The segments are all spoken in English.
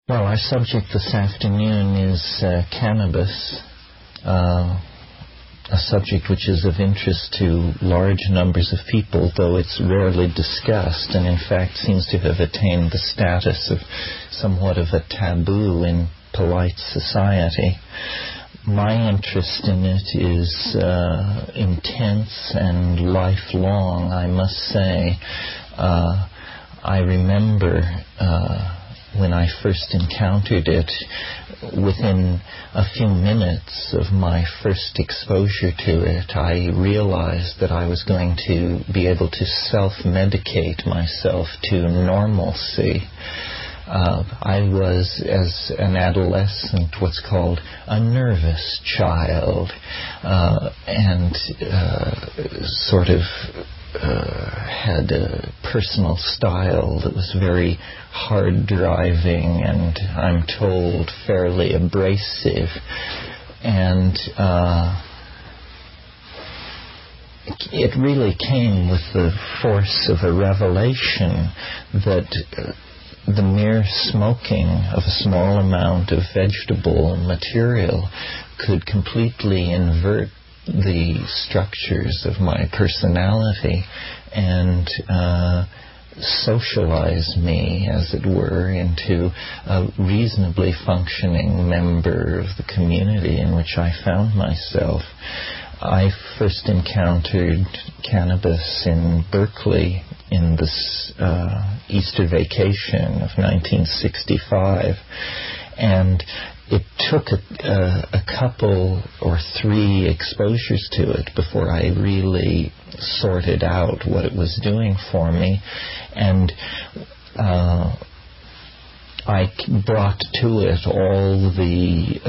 Well, our subject this afternoon is cannabis, a subject which is of interest to large numbers of people, though it's rarely discussed, and in fact seems to have attained the status of somewhat of a taboo in polite society. My interest in it is intense and lifelong, I must say. I remember when I first encountered it, within a few minutes of my first exposure to it, I realized that I was going to be able to self-medicate myself to normalcy. I was, as an adolescent, what's called a nervous child, and sort of had a personal style that was very hard driving and, I'm told, fairly abrasive. And it really came with the force of a revelation that the mere smoking of a small amount of vegetable material could completely invert the structures of my personality and socialize me, as it were, into a reasonably functioning member of the community in which I found myself. I first encountered cannabis in Berkeley in this Easter vacation of 1965, and it took a couple or three exposures to it before I really sorted out what it was doing for me. And I brought to it all the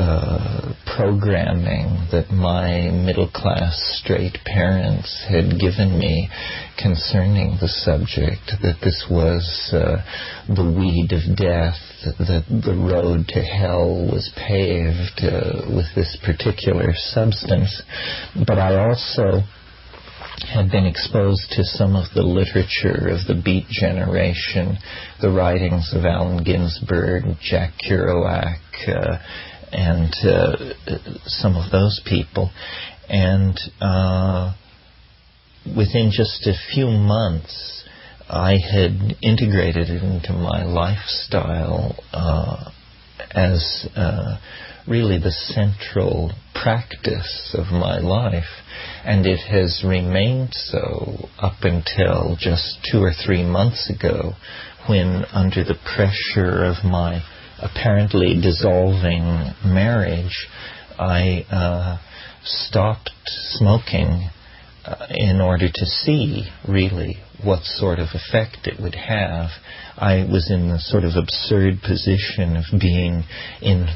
programming that my middle-class straight parents had given me concerning the subject, that this was the weed of death, that the road to hell was paved with this particular substance. But I also had been exposed to some of the literature of the Beat generation, the writings of Allen Ginsberg, Jack Kerouac, and some of those people. And within just a few months, I had integrated it into my lifestyle as really the central practice of my life, and it has remained so up until just 2 or 3 months ago, when, under the pressure of my apparently dissolving marriage, I stopped smoking in order to see really what sort of effect it would have. I was in the sort of absurd position of being in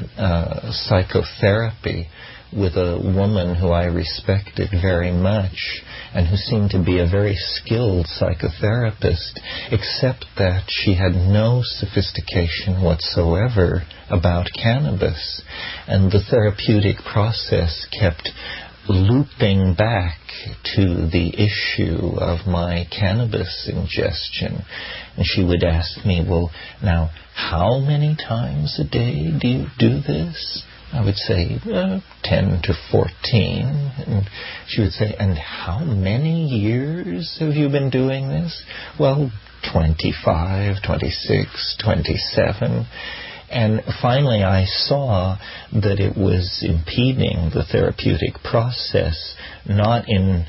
psychotherapy with a woman who I respected very much and who seemed to be a very skilled psychotherapist, except that she had no sophistication whatsoever about cannabis. And the therapeutic process kept looping back to the issue of my cannabis ingestion. And she would ask me, well, now, how many times a day do you do this? I would say 10 to 14. And she would say, and how many years have you been doing this? Well, 25, 26, 27. And finally I saw that it was impeding the therapeutic process, not in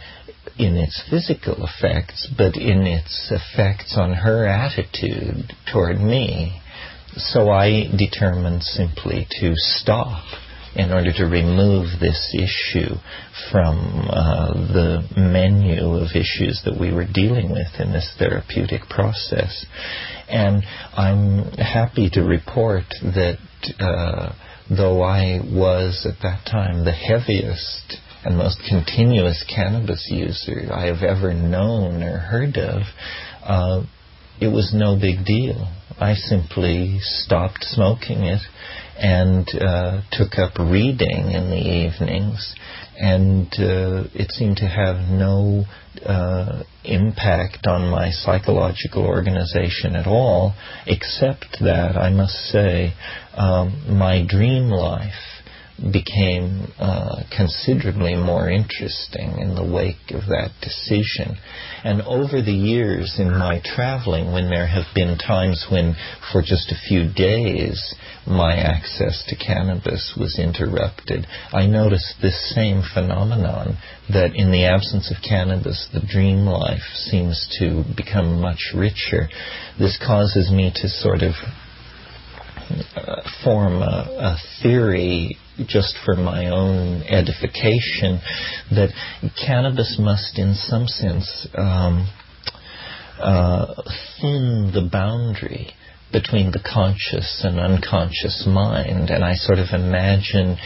its physical effects, but in its effects on her attitude toward me. So I determined simply to stop in order to remove this issue from the menu of issues that we were dealing with in this therapeutic process. And I'm happy to report that though I was at that time the heaviest and most continuous cannabis user I have ever known or heard of, it was no big deal. I simply stopped smoking it and took up reading in the evenings, and it seemed to have no impact on my psychological organization at all, except that, I must say, my dream life became considerably more interesting in the wake of that decision. And over the years in my traveling, when there have been times when for just a few days my access to cannabis was interrupted, I noticed this same phenomenon, that in the absence of cannabis the dream life seems to become much richer. This causes me to sort of form a theory, just for my own edification, that cannabis must in some sense thin the boundary between the conscious and unconscious mind. And I sort of imagine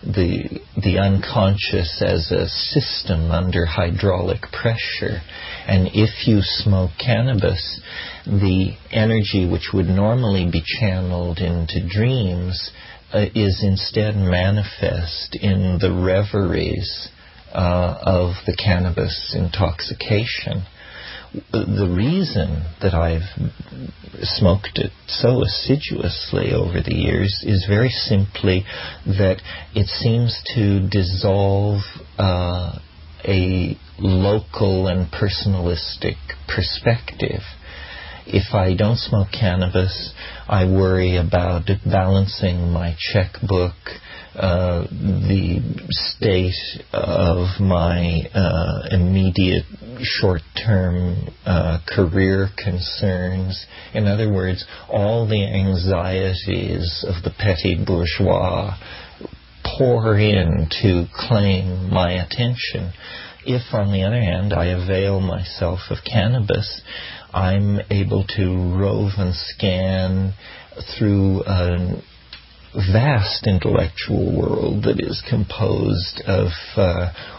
the unconscious as a system under hydraulic pressure. And if you smoke cannabis, the energy which would normally be channeled into dreams is instead manifest in the reveries of the cannabis intoxication. The reason that I've smoked it so assiduously over the years is very simply that it seems to dissolve a local and personalistic perspective. If I don't smoke cannabis, I worry about balancing my checkbook, the state of my immediate short-term career concerns. In other words, all the anxieties of the petty bourgeois pour in to claim my attention. If, on the other hand, I avail myself of cannabis, I'm able to rove and scan through a vast intellectual world that is composed of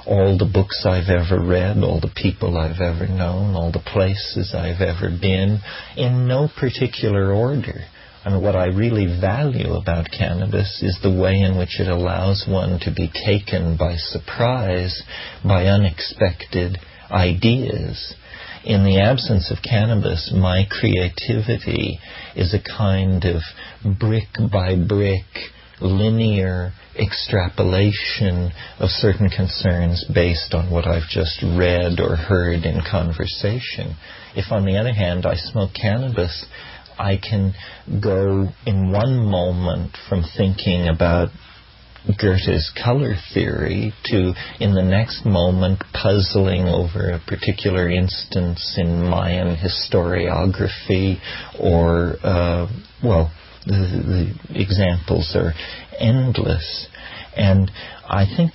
all the books I've ever read, all the people I've ever known, all the places I've ever been, in no particular order. I mean, what I really value about cannabis is the way in which it allows one to be taken by surprise by unexpected ideas. In the absence of cannabis, my creativity is a kind of brick by brick, linear extrapolation of certain concerns based on what I've just read or heard in conversation. If, on the other hand, I smoke cannabis, I can go in one moment from thinking about Goethe's color theory to, in the next moment, puzzling over a particular instance in Mayan historiography, or, the examples are endless. And I think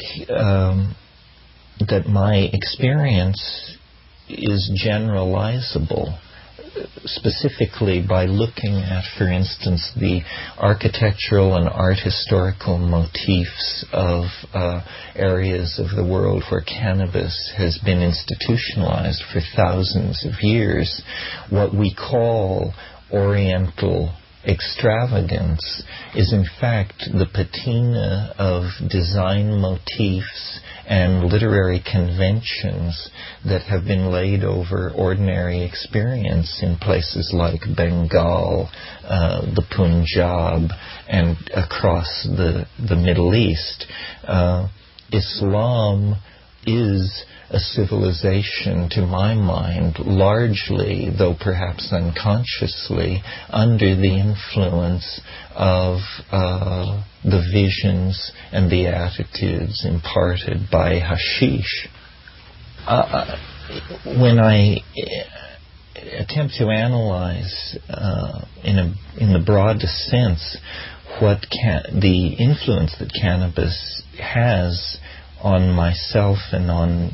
that my experience is generalizable, specifically by looking at, for instance, the architectural and art historical motifs of areas of the world where cannabis has been institutionalized for thousands of years. What we call Oriental extravagance is in fact the patina of design motifs and literary conventions that have been laid over ordinary experience in places like Bengal, the Punjab, and across the Middle East. Islam is a civilization, to my mind, largely, though perhaps unconsciously, under the influence of the visions and the attitudes imparted by hashish. When I attempt to analyze, in the broadest sense, what the influence that cannabis has on myself and on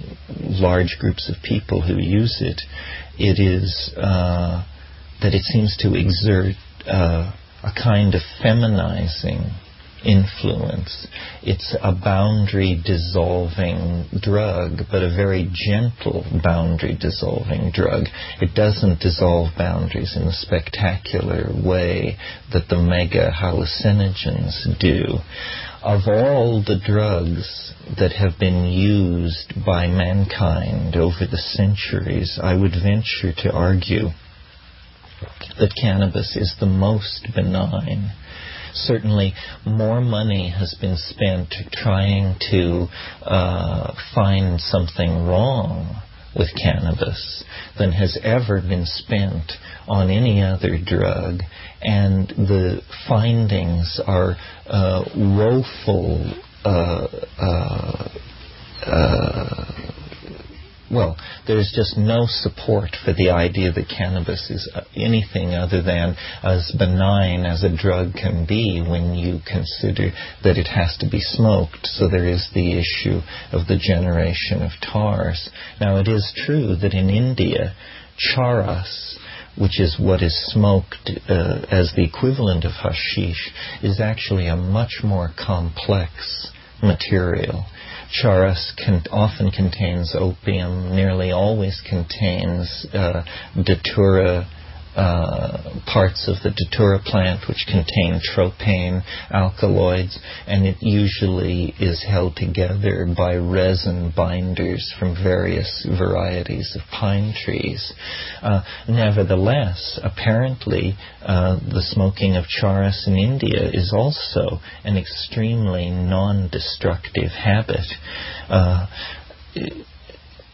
large groups of people who use it, it is that it seems to exert a kind of feminizing influence. It's a boundary-dissolving drug, but a very gentle boundary-dissolving drug. It doesn't dissolve boundaries in the spectacular way that the mega-hallucinogens do. Of all the drugs that have been used by mankind over the centuries, I would venture to argue that cannabis is the most benign. Certainly, more money has been spent trying to find something wrong with cannabis than has ever been spent on any other drug, and the findings are woeful. Well, there's just no support for the idea that cannabis is anything other than as benign as a drug can be when you consider that it has to be smoked. So there is the issue of the generation of tars. Now, it is true that in India, charas, which is what is smoked as the equivalent of hashish, is actually a much more complex material. Charas often contains opium, nearly always contains datura, parts of the datura plant which contain tropane alkaloids, and it usually is held together by resin binders from various varieties of pine trees. Nevertheless, apparently the smoking of charas in India is also an extremely non-destructive habit.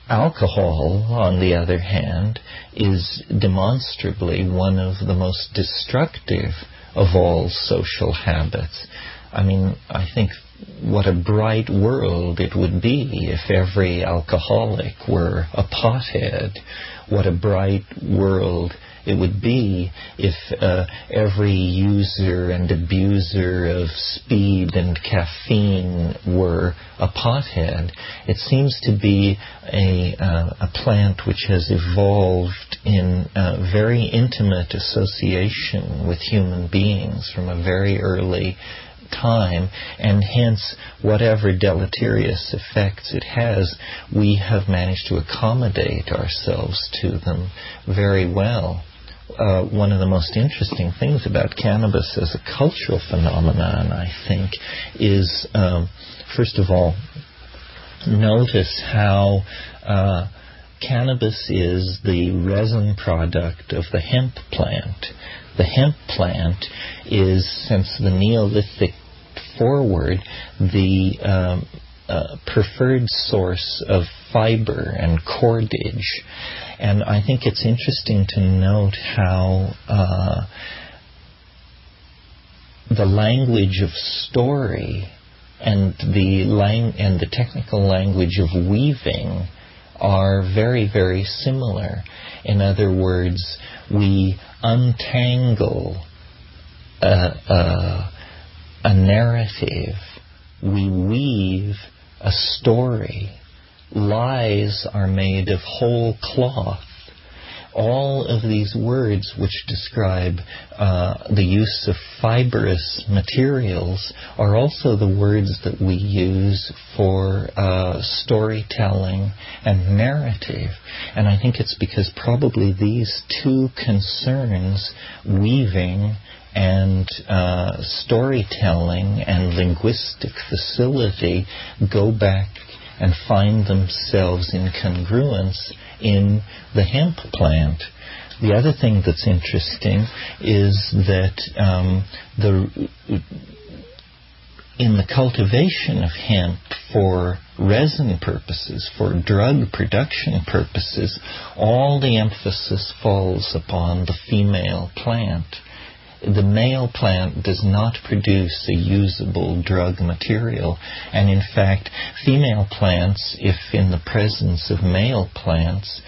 Alcohol, on the other hand, is demonstrably one of the most destructive of all social habits. I mean, I think what a bright world it would be if every alcoholic were a pothead. What a bright world it would be if every user and abuser of speed and caffeine were a pothead. It seems to be a plant which has evolved in very intimate association with human beings from a very early time, and hence whatever deleterious effects it has, we have managed to accommodate ourselves to them very well. One of the most interesting things about cannabis as a cultural phenomenon, I think, is, first of all, notice how cannabis is the resin product of the hemp plant. The hemp plant is, since the Neolithic forward, the preferred source of fiber and cordage. And I think it's interesting to note how the language of story and the technical language of weaving are very, very similar. In other words, we untangle a narrative. We weave a story. Lies are made of whole cloth. All of these words which describe the use of fibrous materials are also the words that we use for storytelling and narrative. And I think it's because probably these two concerns, weaving and storytelling and linguistic facility, go back and find themselves in congruence in the hemp plant. The other thing that's interesting is that in the cultivation of hemp for resin purposes, for drug production purposes, all the emphasis falls upon the female plant. The male plant does not produce a usable drug material, and in fact, female plants, if in the presence of male plants,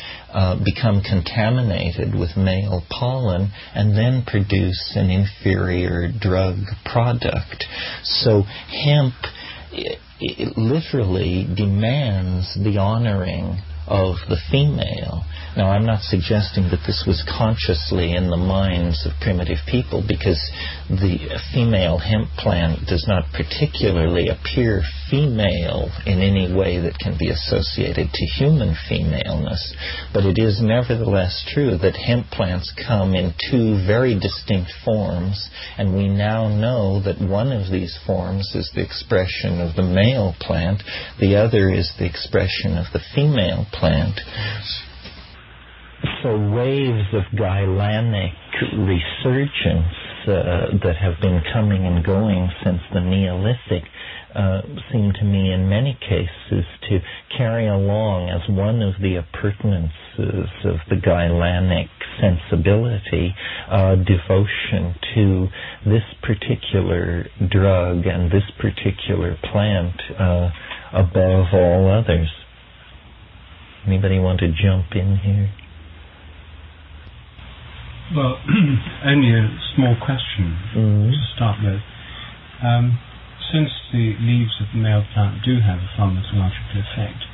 become contaminated with male pollen and then produce an inferior drug product. So hemp it literally demands the honoring of the female. Now, I'm not suggesting that this was consciously in the minds of primitive people, because the female hemp plant does not particularly appear female in any way that can be associated to human femaleness. But it is nevertheless true that hemp plants come in two very distinct forms, and we now know that one of these forms is the expression of the male plant, the other is the expression of the female plant. So waves of Gailanic resurgence that have been coming and going since the Neolithic seem to me in many cases to carry along as one of the appurtenances of the Gailanic sensibility, devotion to this particular drug and this particular plant above all others. Anybody want to jump in here? Well, only a small question to start with. Since the leaves of the male plant do have a pharmacological effect,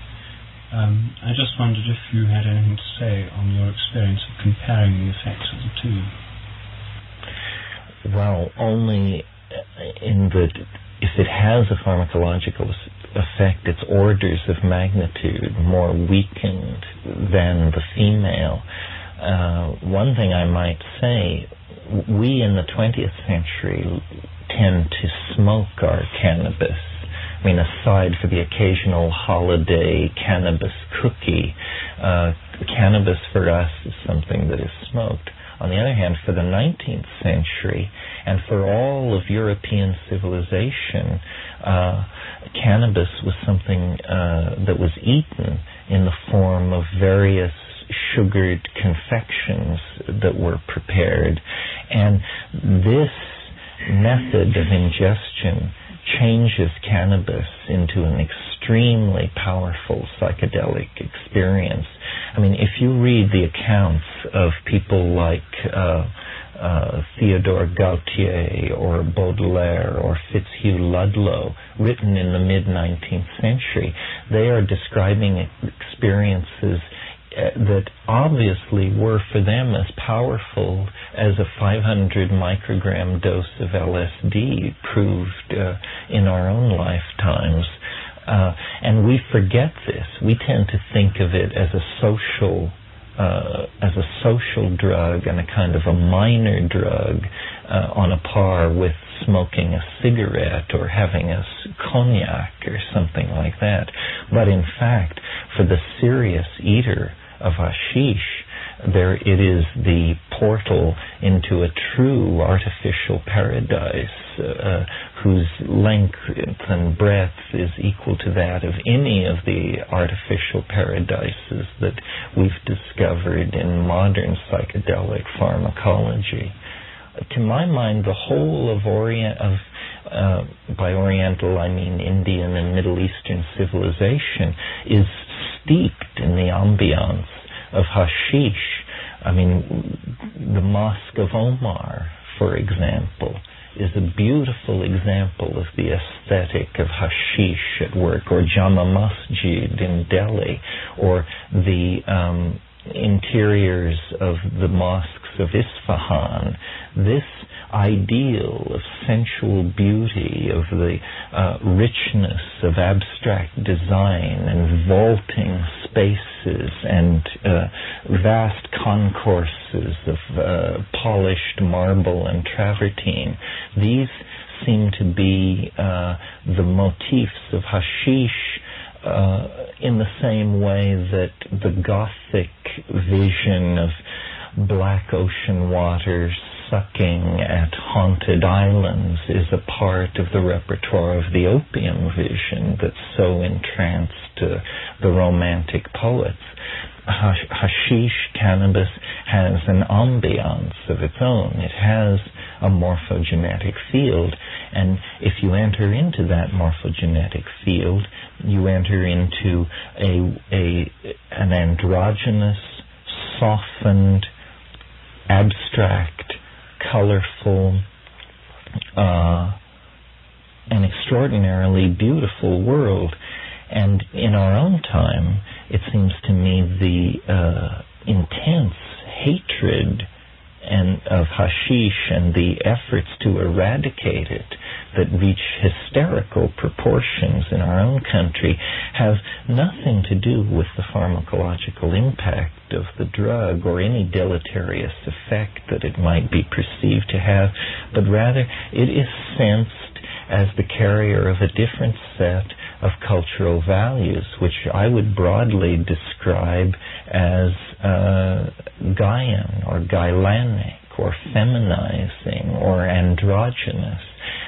I just wondered if you had anything to say on your experience of comparing the effects of the two. Well, only in that if it has a pharmacological effect, it's orders of magnitude more weakened than the female. One thing I might say, we in the 20th century tend to smoke our cannabis. I mean, aside for the occasional holiday cannabis cookie, cannabis for us is something that is smoked. On the other hand, for the 19th century, and for all of European civilization, cannabis was something that was eaten in the form of various sugared confections that were prepared. And this method of ingestion changes cannabis into an extremely powerful psychedelic experience. I mean, if you read the accounts of people like Theodore Gautier or Baudelaire or Fitzhugh Ludlow, written in the mid-19th century, they are describing experiences that obviously were for them as powerful as a 500 microgram dose of LSD proved in our own lifetimes. And we forget this. We tend to think of it as a social drug and a kind of a minor drug on a par with smoking a cigarette or having a cognac or something like that. But in fact, for the serious eater of hashish, there it is the portal into a true artificial paradise whose length and breadth is equal to that of any of the artificial paradises that we've discovered in modern psychedelic pharmacology. To my mind, the whole of by Oriental I mean Indian and Middle Eastern civilization is steeped in the ambiance of hashish. I mean, the Mosque of Omar, for example, is a beautiful example of the aesthetic of hashish at work, or Jama Masjid in Delhi, or the interiors of the mosques of Isfahan. This ideal of sensual beauty, of the richness of abstract design and vaulting spaces and vast concourses of polished marble and travertine, these seem to be the motifs of hashish in the same way that the Gothic vision of black ocean waters sucking at haunted islands is a part of the repertoire of the opium vision that so entranced the Romantic poets. Hashish, cannabis, has an ambiance of its own. It has a morphogenetic field, and if you enter into that morphogenetic field, you enter into an androgynous, softened, abstract, colorful, an extraordinarily beautiful world. And in our own time, it seems to me the intense hatred of hashish and the efforts to eradicate it that reach hysterical proportions in our own country have nothing to do with the pharmacological impact of the drug or any deleterious effect that it might be perceived to have, but rather it is sensed as the carrier of a different set of cultural values, which I would broadly describe as Gaian or Gailanic or feminizing or androgynous,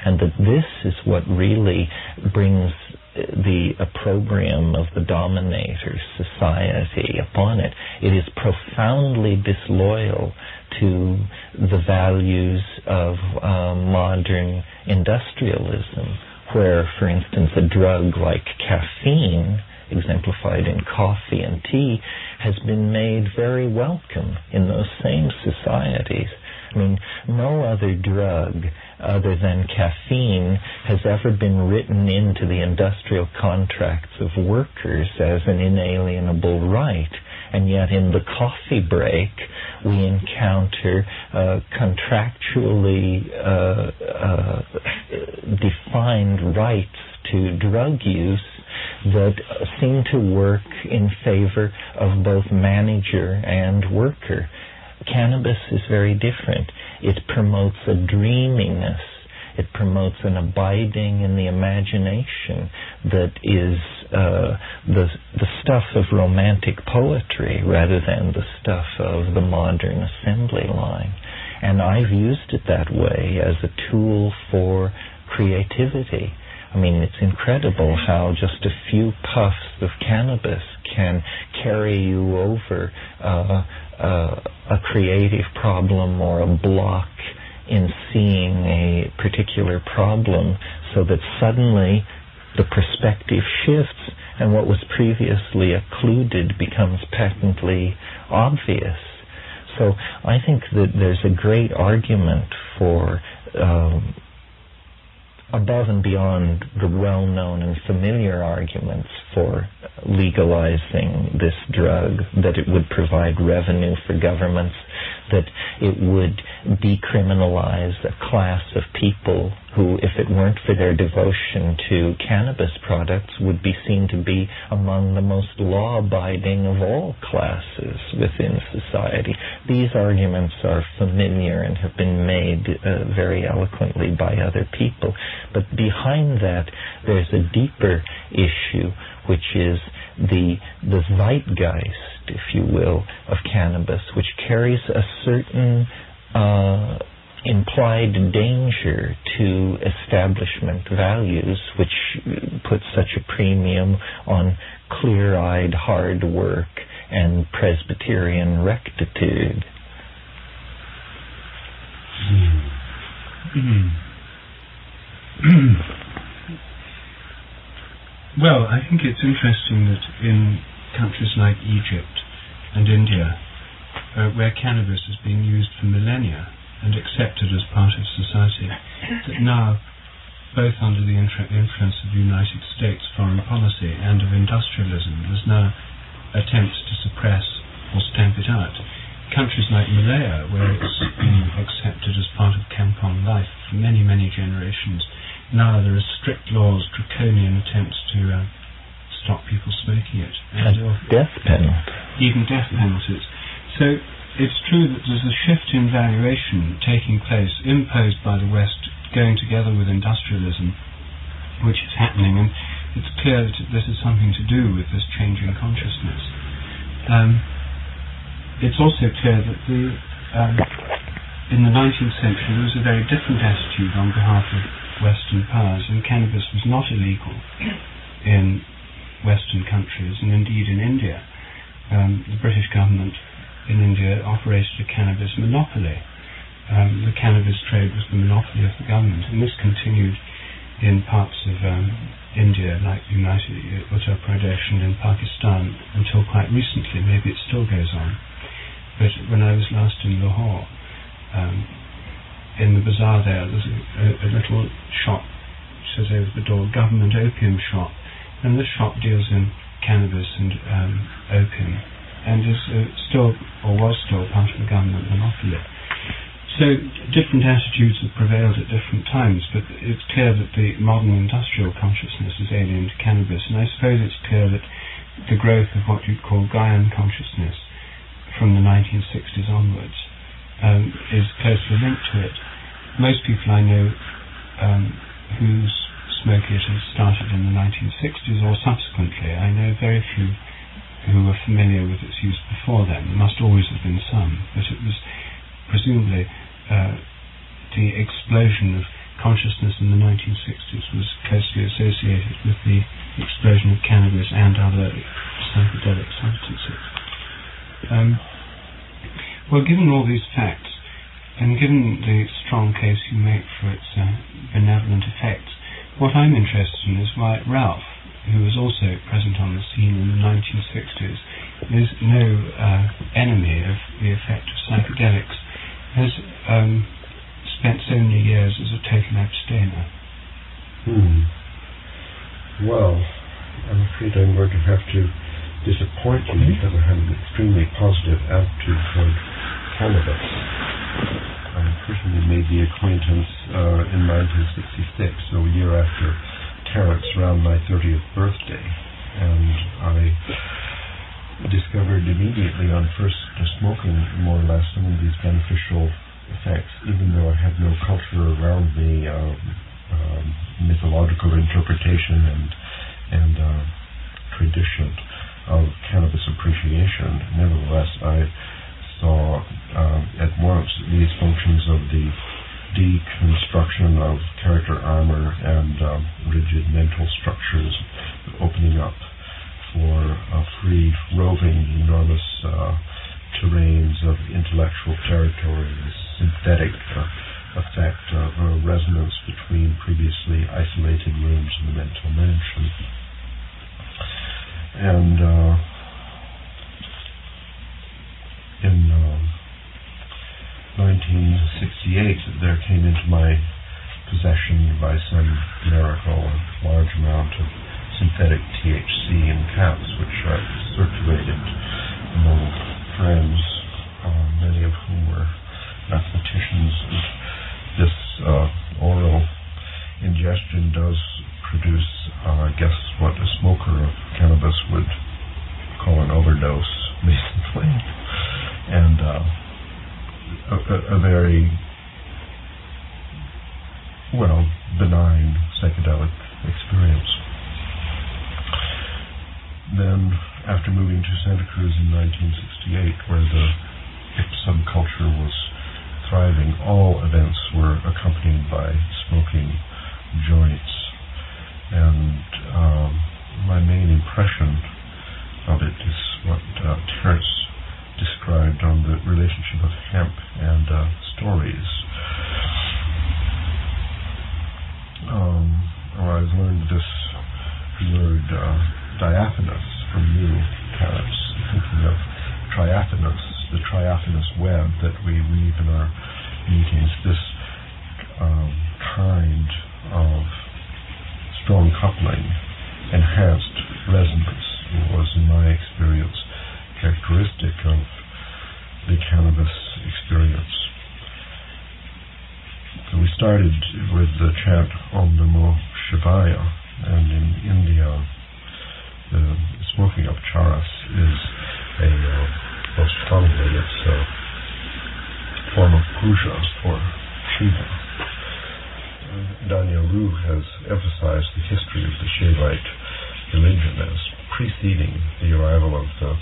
and that this is what really brings the opprobrium of the dominator society upon it. It is profoundly disloyal to the values of modern industrialism, where, for instance, a drug like caffeine, exemplified in coffee and tea, has been made very welcome in those same societies. I mean, no other drug other than caffeine has ever been written into the industrial contracts of workers as an inalienable right. And yet in the coffee break, we encounter contractually defined rights to drug use that seem to work in favor of both manager and worker. Cannabis is very different. It promotes a dreaminess. It promotes an abiding in the imagination that is the stuff of romantic poetry rather than the stuff of the modern assembly line. And I've used it that way as a tool for creativity. I mean, it's incredible how just a few puffs of cannabis can carry you over a creative problem or a block in seeing a particular problem, so that suddenly the perspective shifts and what was previously occluded becomes patently obvious. So I think that there's a great argument for above and beyond the well-known and familiar arguments for legalizing this drug, that it would provide revenue for governments, that it would decriminalize a class of people who, if it weren't for their devotion to cannabis products, would be seen to be among the most law-abiding of all classes within society. These arguments are familiar and have been made very eloquently by other people. But behind that, there's a deeper issue, which is the zeitgeist, if you will, of cannabis, which carries a certain implied danger to establishment values, which put such a premium on clear-eyed hard work and Presbyterian rectitude. Well, I think it's interesting that in countries like Egypt and India, where cannabis has been used for millennia and accepted as part of society, that now, both under the influence of the United States foreign policy and of industrialism, there's now attempts to suppress or stamp it out. Countries like Malaya, where it's been accepted as part of Kampong life for many, many generations, now there are strict laws, draconian attempts to stop people smoking it. And death penalty. Even death penalties. So it's true that there's a shift in valuation taking place, imposed by the West, going together with industrialism, which is happening, and it's clear that this is something to do with this change in consciousness. It's also clear that in the 19th century there was a very different attitude on behalf of Western powers, and cannabis was not illegal in Western countries, and indeed in India. The British government in India operated a cannabis monopoly. The cannabis trade was the monopoly of the government, and this continued in parts of India, like Uttar Pradesh and in Pakistan, until quite recently. Maybe it still goes on. But when I was last in Lahore, in the bazaar there's a little shop, which says over the door, Government Opium Shop, and this shop deals in cannabis and opium, and is still, or was still, part of the government monopoly. So different attitudes have prevailed at different times, but it's clear that the modern industrial consciousness is alien to cannabis, and I suppose it's clear that the growth of what you'd call Gaian consciousness from the 1960s onwards is closely linked to it. Most people I know who smoke it have started in the 1960s or subsequently. I know very few who were familiar with its use before then. There must always have been some, but it was presumably the explosion of consciousness in the 1960s was closely associated with the explosion of cannabis and other psychedelic substances. Well, given all these facts, and given the strong case you make for its benevolent effects, what I'm interested in is why Ralph, who was also present on the scene in the 1960s, is no enemy of the effect of psychedelics, has spent so many years as a total abstainer. Well, I'm afraid I'm going to have to disappoint you because I have an extremely positive attitude toward cannabis. I personally made the acquaintance in 1966, so a year after Terence, around my 30th birthday, and I discovered immediately on first smoking more or less some of these beneficial effects, even though I had no culture around me, mythological interpretation and tradition of cannabis appreciation. Nevertheless, I saw at once these functions of the deconstruction of character armor and rigid mental structures opening up for free roving enormous terrains of intellectual territory, this synthetic effect of resonance between previously isolated rooms in the mental mansion. And in 1968, there came into my possession by some miracle a large amount of synthetic THC in caps, which I circulated among friends, many of whom were mathematicians. This oral ingestion does produce, I guess, what a smoker of cannabis would call an overdose, basically, and a very, well, benign psychedelic experience. Then, after moving to Santa Cruz in 1968, where the hip subculture was thriving, all events were accompanied by smoking joints. And my main impression of it is what Terence described on the relationship of hemp and stories. I've learned this word diaphanous from you, Terence, thinking of triaphanous, the triaphanous web that we weave in our meetings, this kind of strong coupling, enhanced resonance was, in my experience, characteristic of the cannabis experience. So we started with the chant Om Namo Shivaya, and in India, the smoking of charas is a most commonly it's a form of puja for Shiva. Daniel Rue has emphasized the history of the Shaivite religion as preceding the arrival of the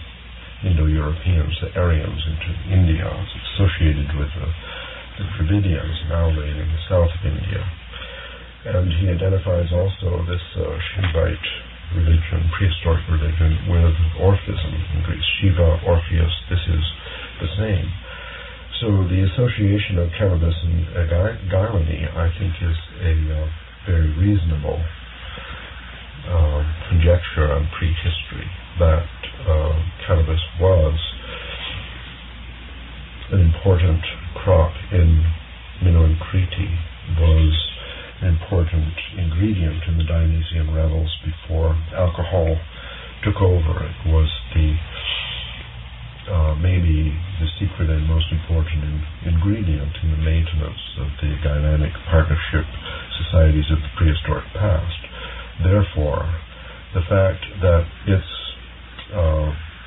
Indo-Europeans, the Aryans, into India. It's associated with the Dravidians now living in the south of India. And he identifies also this Shaivite religion, prehistoric religion, with Orphism in Greece. Shiva, Orpheus, this is the same. So the association of cannabis and Gylany, I think, is a very reasonable conjecture on prehistory, that cannabis was an important crop in Mino and Crete, was an important ingredient in the Dionysian revels before alcohol took over it was maybe the secret and most important ingredient in the maintenance of the dynamic partnership societies of the prehistoric past. Therefore, the fact that its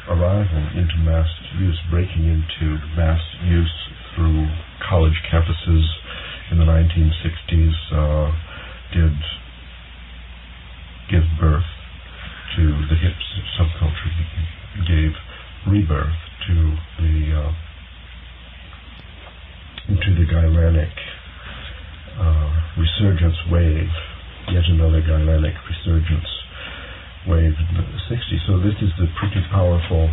arrival into mass use, breaking into mass use through college campuses in the 1960s, did give birth to the hip subculture, gave rebirth to the Gyranic resurgence wave, yet another Gyranic resurgence wave in the 60s. So this is the pretty powerful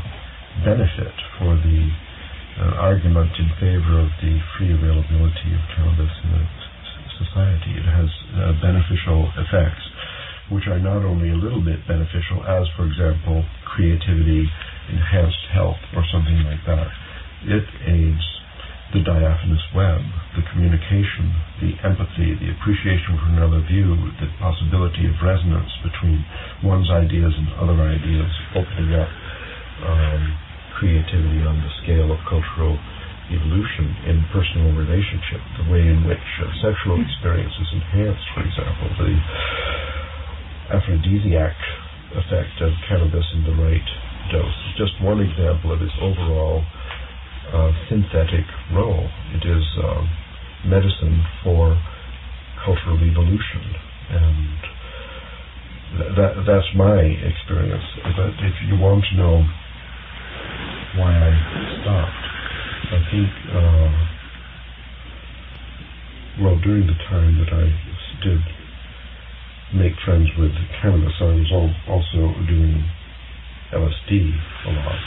benefit for the argument in favor of the free availability of cannabis in a society. It has beneficial effects, which are not only a little bit beneficial, as, for example, creativity, enhanced health, or something like that. It aids the diaphanous web, the communication, the empathy, the appreciation for another view, the possibility of resonance between one's ideas and other ideas, opening up creativity on the scale of cultural evolution in personal relationship, the way in which sexual experience is enhanced, for example, the aphrodisiac effect of cannabis in the right dose. Just one example of its overall synthetic role. It is medicine for cultural evolution, and that's my experience. But if you want to know why I stopped, I think, during the time that I did make friends with cannabis, I was also doing LSD a lot,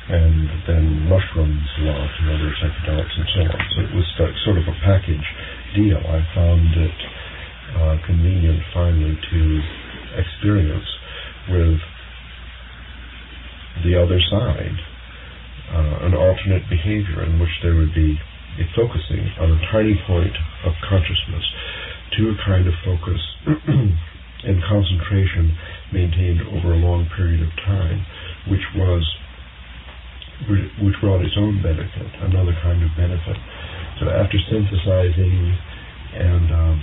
and then mushrooms a lot, and other psychedelics and so on. So it was sort of a package deal. I found it convenient finally to experience with the other side an alternate behavior in which there would be a focusing on a tiny point of consciousness to a kind of focus and concentration maintained over a long period of time, which brought its own benefit, another kind of benefit. So after synthesizing and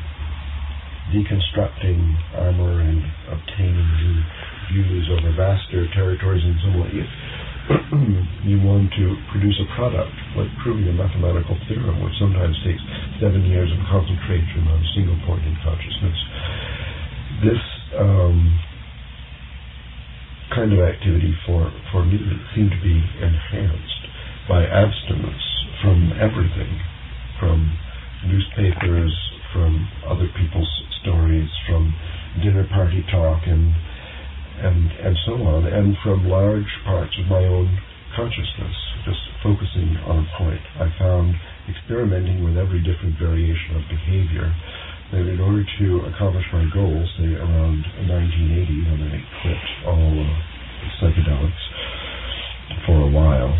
deconstructing armor and obtaining new views over vaster territories and so on, you want to produce a product, like proving a mathematical theorem, which sometimes takes 7 years of concentration on a single point in consciousness. This kind of activity for me seemed to be enhanced by abstinence from everything, from newspapers, from other people's stories, from dinner party talk and so on, and from large parts of my own consciousness, just focusing on a point. I found, experimenting with every different variation of behavior, that in order to accomplish my goals, say around 1980, when I quit all psychedelics for a while,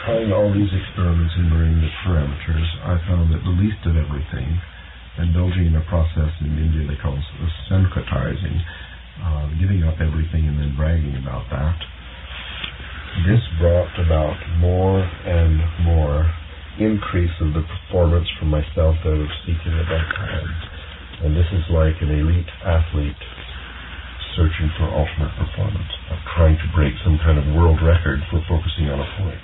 trying all these experiments in varying parameters, I found that the least of everything, indulging in a process in India they call syncretizing, giving up everything and then bragging about that. This brought about more and more increase of the performance for myself that I was seeking at that time. And this is like an elite athlete searching for ultimate performance, of trying to break some kind of world record for focusing on a point.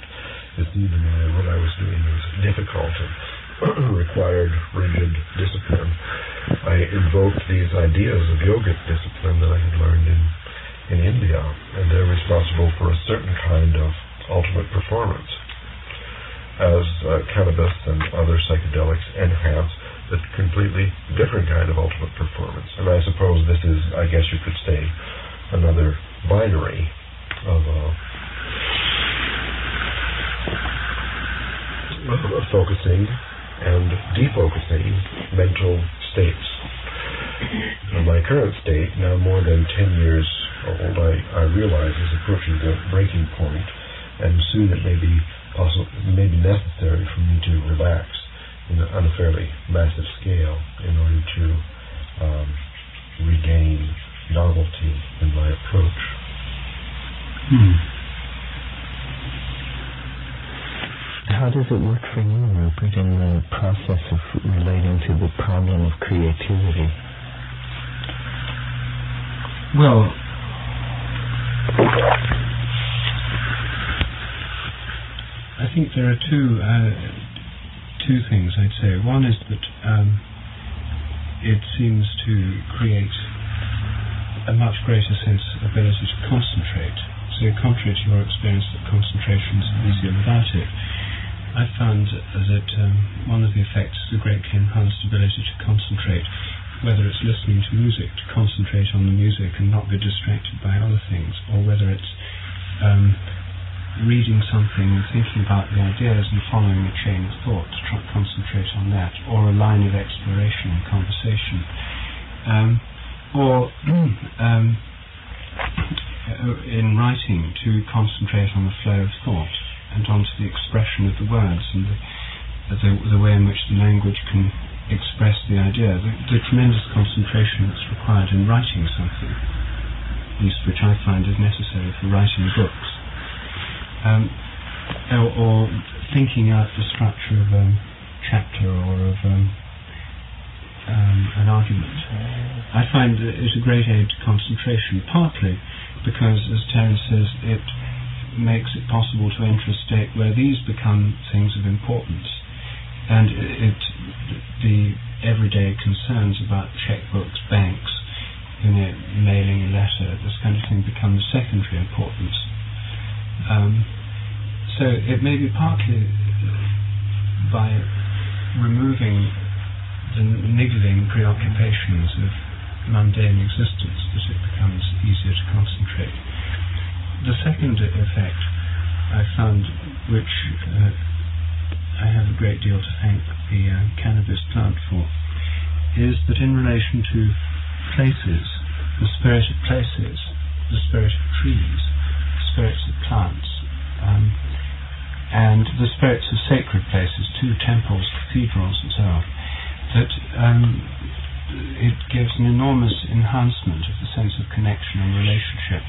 It's even what I was doing was difficult and required rigid discipline. I invoked these ideas of yogic discipline that I had learned in India, and they're responsible for a certain kind of ultimate performance, as cannabis and other psychedelics enhance a completely different kind of ultimate performance. And I suppose this is, I guess you could say, another binary of focusing and defocusing mental states. In my current state, now more than 10 years old, I realize is approaching the breaking point, and soon it may be necessary for me to relax on a fairly massive scale in order to regain novelty in my approach. How does it work for you, Rupert, in the process of relating to the problem of creativity? Well, I think there are two things I'd say. One is that it seems to create a much greater sense of ability to concentrate. So contrary to your experience that concentration is easier without it, I found that one of the effects is a greatly enhanced ability to concentrate, whether it's listening to music, to concentrate on the music and not be distracted by other things, or whether it's reading something and thinking about the ideas and following a chain of thought to try to concentrate on that, or a line of exploration and conversation, or in writing to concentrate on the flow of thought and onto the expression of the words and the way in which the language can express the idea, the tremendous concentration that's required in writing something, at least which I find is necessary for writing books. Or thinking out the structure of a chapter or of an argument. I find that it's a great aid to concentration, partly because, as Terence says, it makes it possible to enter a state where these become things of importance, and the everyday concerns about checkbooks, banks, mailing a letter, this kind of thing becomes secondary importance. So it may be partly by removing the niggling preoccupations of mundane existence that it becomes easier to concentrate. The second effect I found, which I have a great deal to thank the Cannabis plant for, is that in relation to places, the spirit of places, the spirit of trees, the spirits of plants, and the spirits of sacred places too, temples, cathedrals and so on, that it gives an enormous enhancement of the sense of connection and relationship,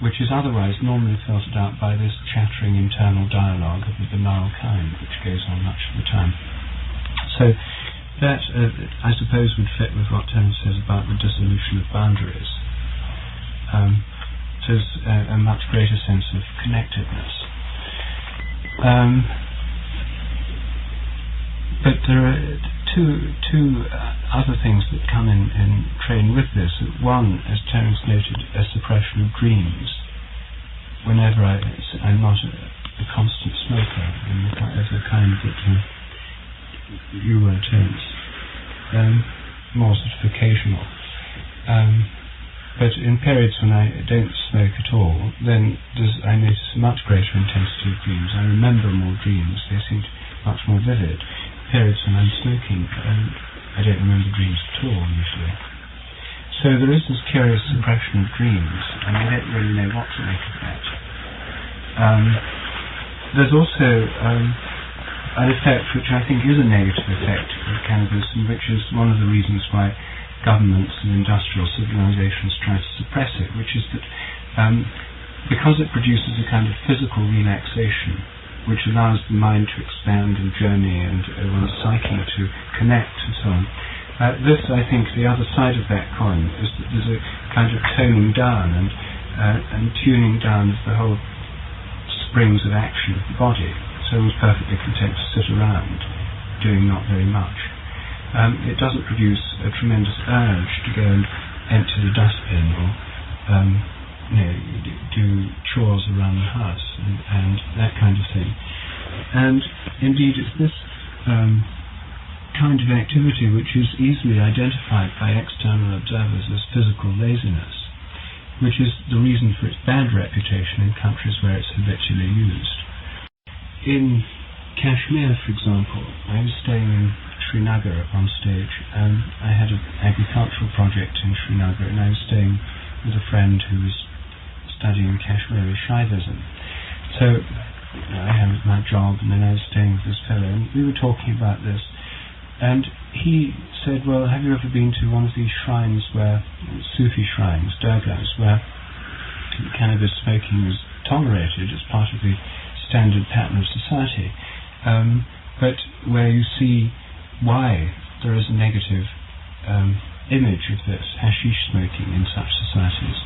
which is otherwise normally filtered out by this chattering internal dialogue of the banal kind, which goes on much of the time. So that, I suppose, would fit with what Terence says about the dissolution of boundaries. There's a much greater sense of connectedness. But there are two other things that come in train with this. One, as Terence noted, a suppression of dreams. Whenever I'm not a constant smoker, of the kind that you were, Terence, more sort of occasional. But in periods when I don't smoke at all, then I notice a much greater intensity of dreams. I remember more dreams. They seem to be much more vivid. Periods when I'm smoking, I don't remember dreams at all, usually. So there is this curious suppression of dreams, and I don't really know what to make of that. There's also an effect which I think is a negative effect of cannabis, and which is one of the reasons why governments and industrial civilizations try to suppress it, which is that because it produces a kind of physical relaxation which allows the mind to expand and journey and one's psyche to connect and so on. This, I think, the other side of that coin is that there's a kind of toning down and tuning down of the whole springs of action of the body. So one's perfectly content to sit around doing not very much. It doesn't produce a tremendous urge to go and empty the dustbin or do chores around the house and that kind of thing. And indeed it's this kind of activity which is easily identified by external observers as physical laziness, which is the reason for its bad reputation in countries where it's habitually used. In Kashmir, for example, I was staying in Srinagar at one stage, and I had an agricultural project in Srinagar, and I was staying with a friend who was studying Kashmiri Shaivism. So I had my job, and then I was staying with this fellow, and we were talking about this, and he said, well, have you ever been to one of these shrines where, Sufi shrines, dargahs, where cannabis smoking is tolerated as part of the standard pattern of society, but where you see why there is a negative image of this, hashish smoking in such societies,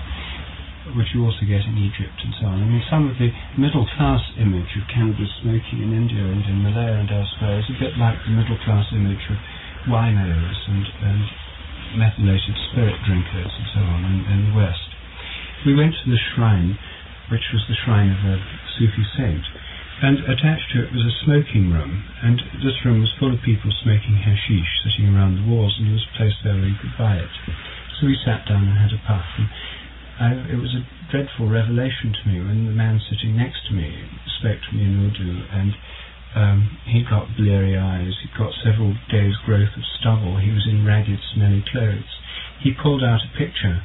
which you also get in Egypt and so on. I mean, some of the middle-class image of cannabis smoking in India and in Malaya and elsewhere is a bit like the middle-class image of winos and methylated spirit drinkers and so on in the West. We went to the shrine, which was the shrine of a Sufi saint, and attached to it was a smoking room, and this room was full of people smoking hashish, sitting around the walls, and there was a place there where you could buy it. So we sat down and had a puff, and it was a dreadful revelation to me when the man sitting next to me spoke to me in Urdu, and he got bleary eyes, he'd got several days' growth of stubble, he was in ragged, smelly clothes. He pulled out a picture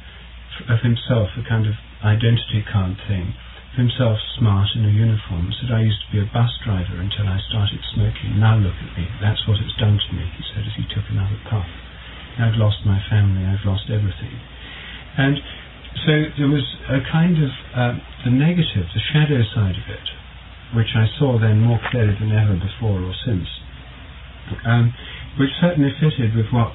of himself, a kind of identity card thing, of himself smart in a uniform, said, I used to be a bus driver until I started smoking, now look at me, that's what it's done to me, he said as he took another puff. I've lost my family, I've lost everything. And so there was a kind of the negative, the shadow side of it, which I saw then more clearly than ever before or since, which certainly fitted with what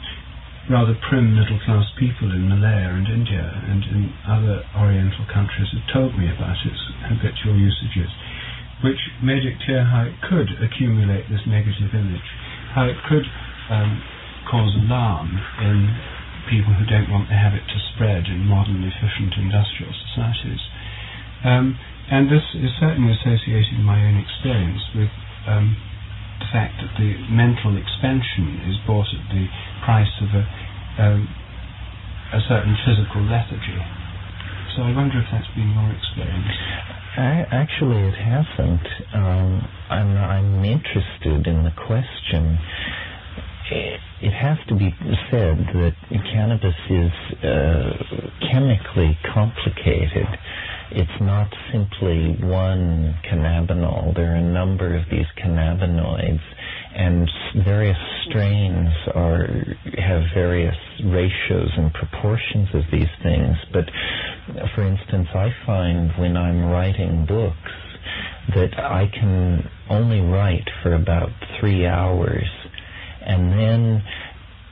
rather prim middle-class people in Malaya and India and in other Oriental countries have told me about its habitual usages, which made it clear how it could accumulate this negative image, how it could cause alarm in people who don't want the habit to spread in modern, efficient industrial societies. And this is certainly associated in my own experience with the fact that the mental expansion is bought at the price of a certain physical lethargy. So I wonder if that's been your experience. Actually, it hasn't. I'm interested in the question. It has to be said that cannabis is chemically complicated. It's not simply one cannabinol. There are a number of these cannabinoids, and various strains have various ratios and proportions of these things. But, for instance, I find when I'm writing books that I can only write for about 3 hours, and then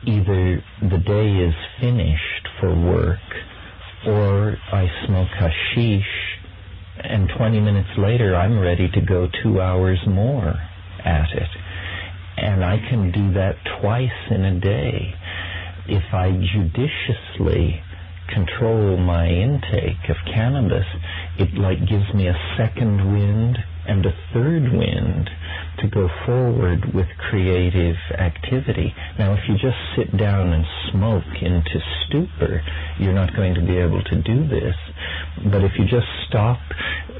either the day is finished for work, or I smoke hashish, and 20 minutes later I'm ready to go 2 hours more at it. And I can do that twice in a day. If I judiciously control my intake of cannabis, it gives me a second wind and a third wind to go forward with creative activity. Now, if you just sit down and smoke into stupor, you're not going to be able to do this. But if you just stop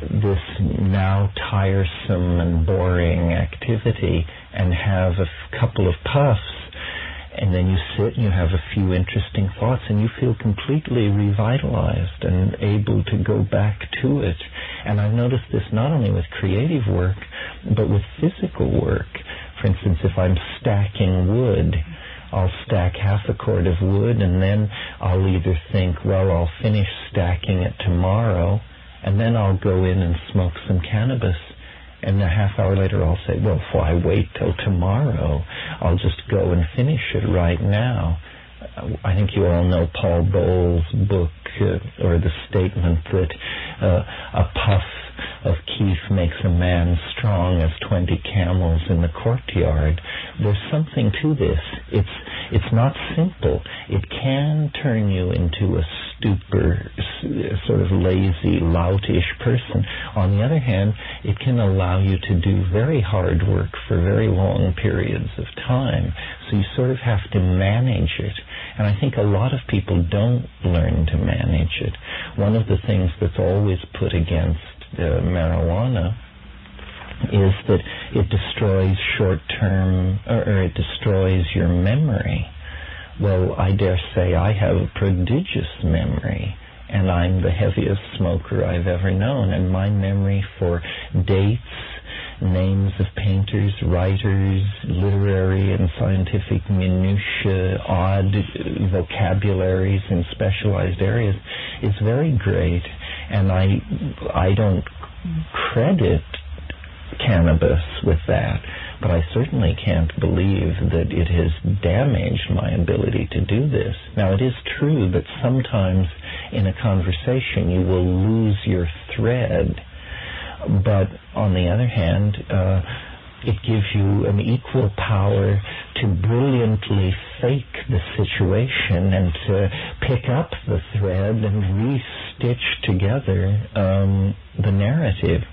this now tiresome and boring activity and have a couple of puffs, and then you sit and you have a few interesting thoughts, and you feel completely revitalized and able to go back to it. And I've noticed this not only with creative work, but with physical work. For instance, if I'm stacking wood, I'll stack half a cord of wood, and then I'll either think, well, I'll finish stacking it tomorrow, and then I'll go in and smoke some cannabis. And a half hour later I'll say, well, why wait till tomorrow? I'll just go and finish it right now. I think you all know Paul Bowles' book, or the statement that a puff of keef makes a man strong as 20 camels in the courtyard. There's something to this. It's not simple. It can turn you into a stupor, sort of lazy, loutish person. On the other hand, it can allow you to do very hard work for very long periods of time. So you sort of have to manage it. And I think a lot of people don't learn to manage it. One of the things that's always put against marijuana is that it destroys short-term, or it destroys your memory. Well, I dare say I have a prodigious memory, and I'm the heaviest smoker I've ever known, and my memory for dates names of painters, writers, literary and scientific minutiae, odd vocabularies in specialized areas is very great. And I don't credit Cannabis with that, but I certainly can't believe that it has damaged my ability to do this. Now, it is true that sometimes in a conversation you will lose your thread, but on the other hand, it gives you an equal power to brilliantly fake the situation and to pick up the thread and re-stitch together the narrative.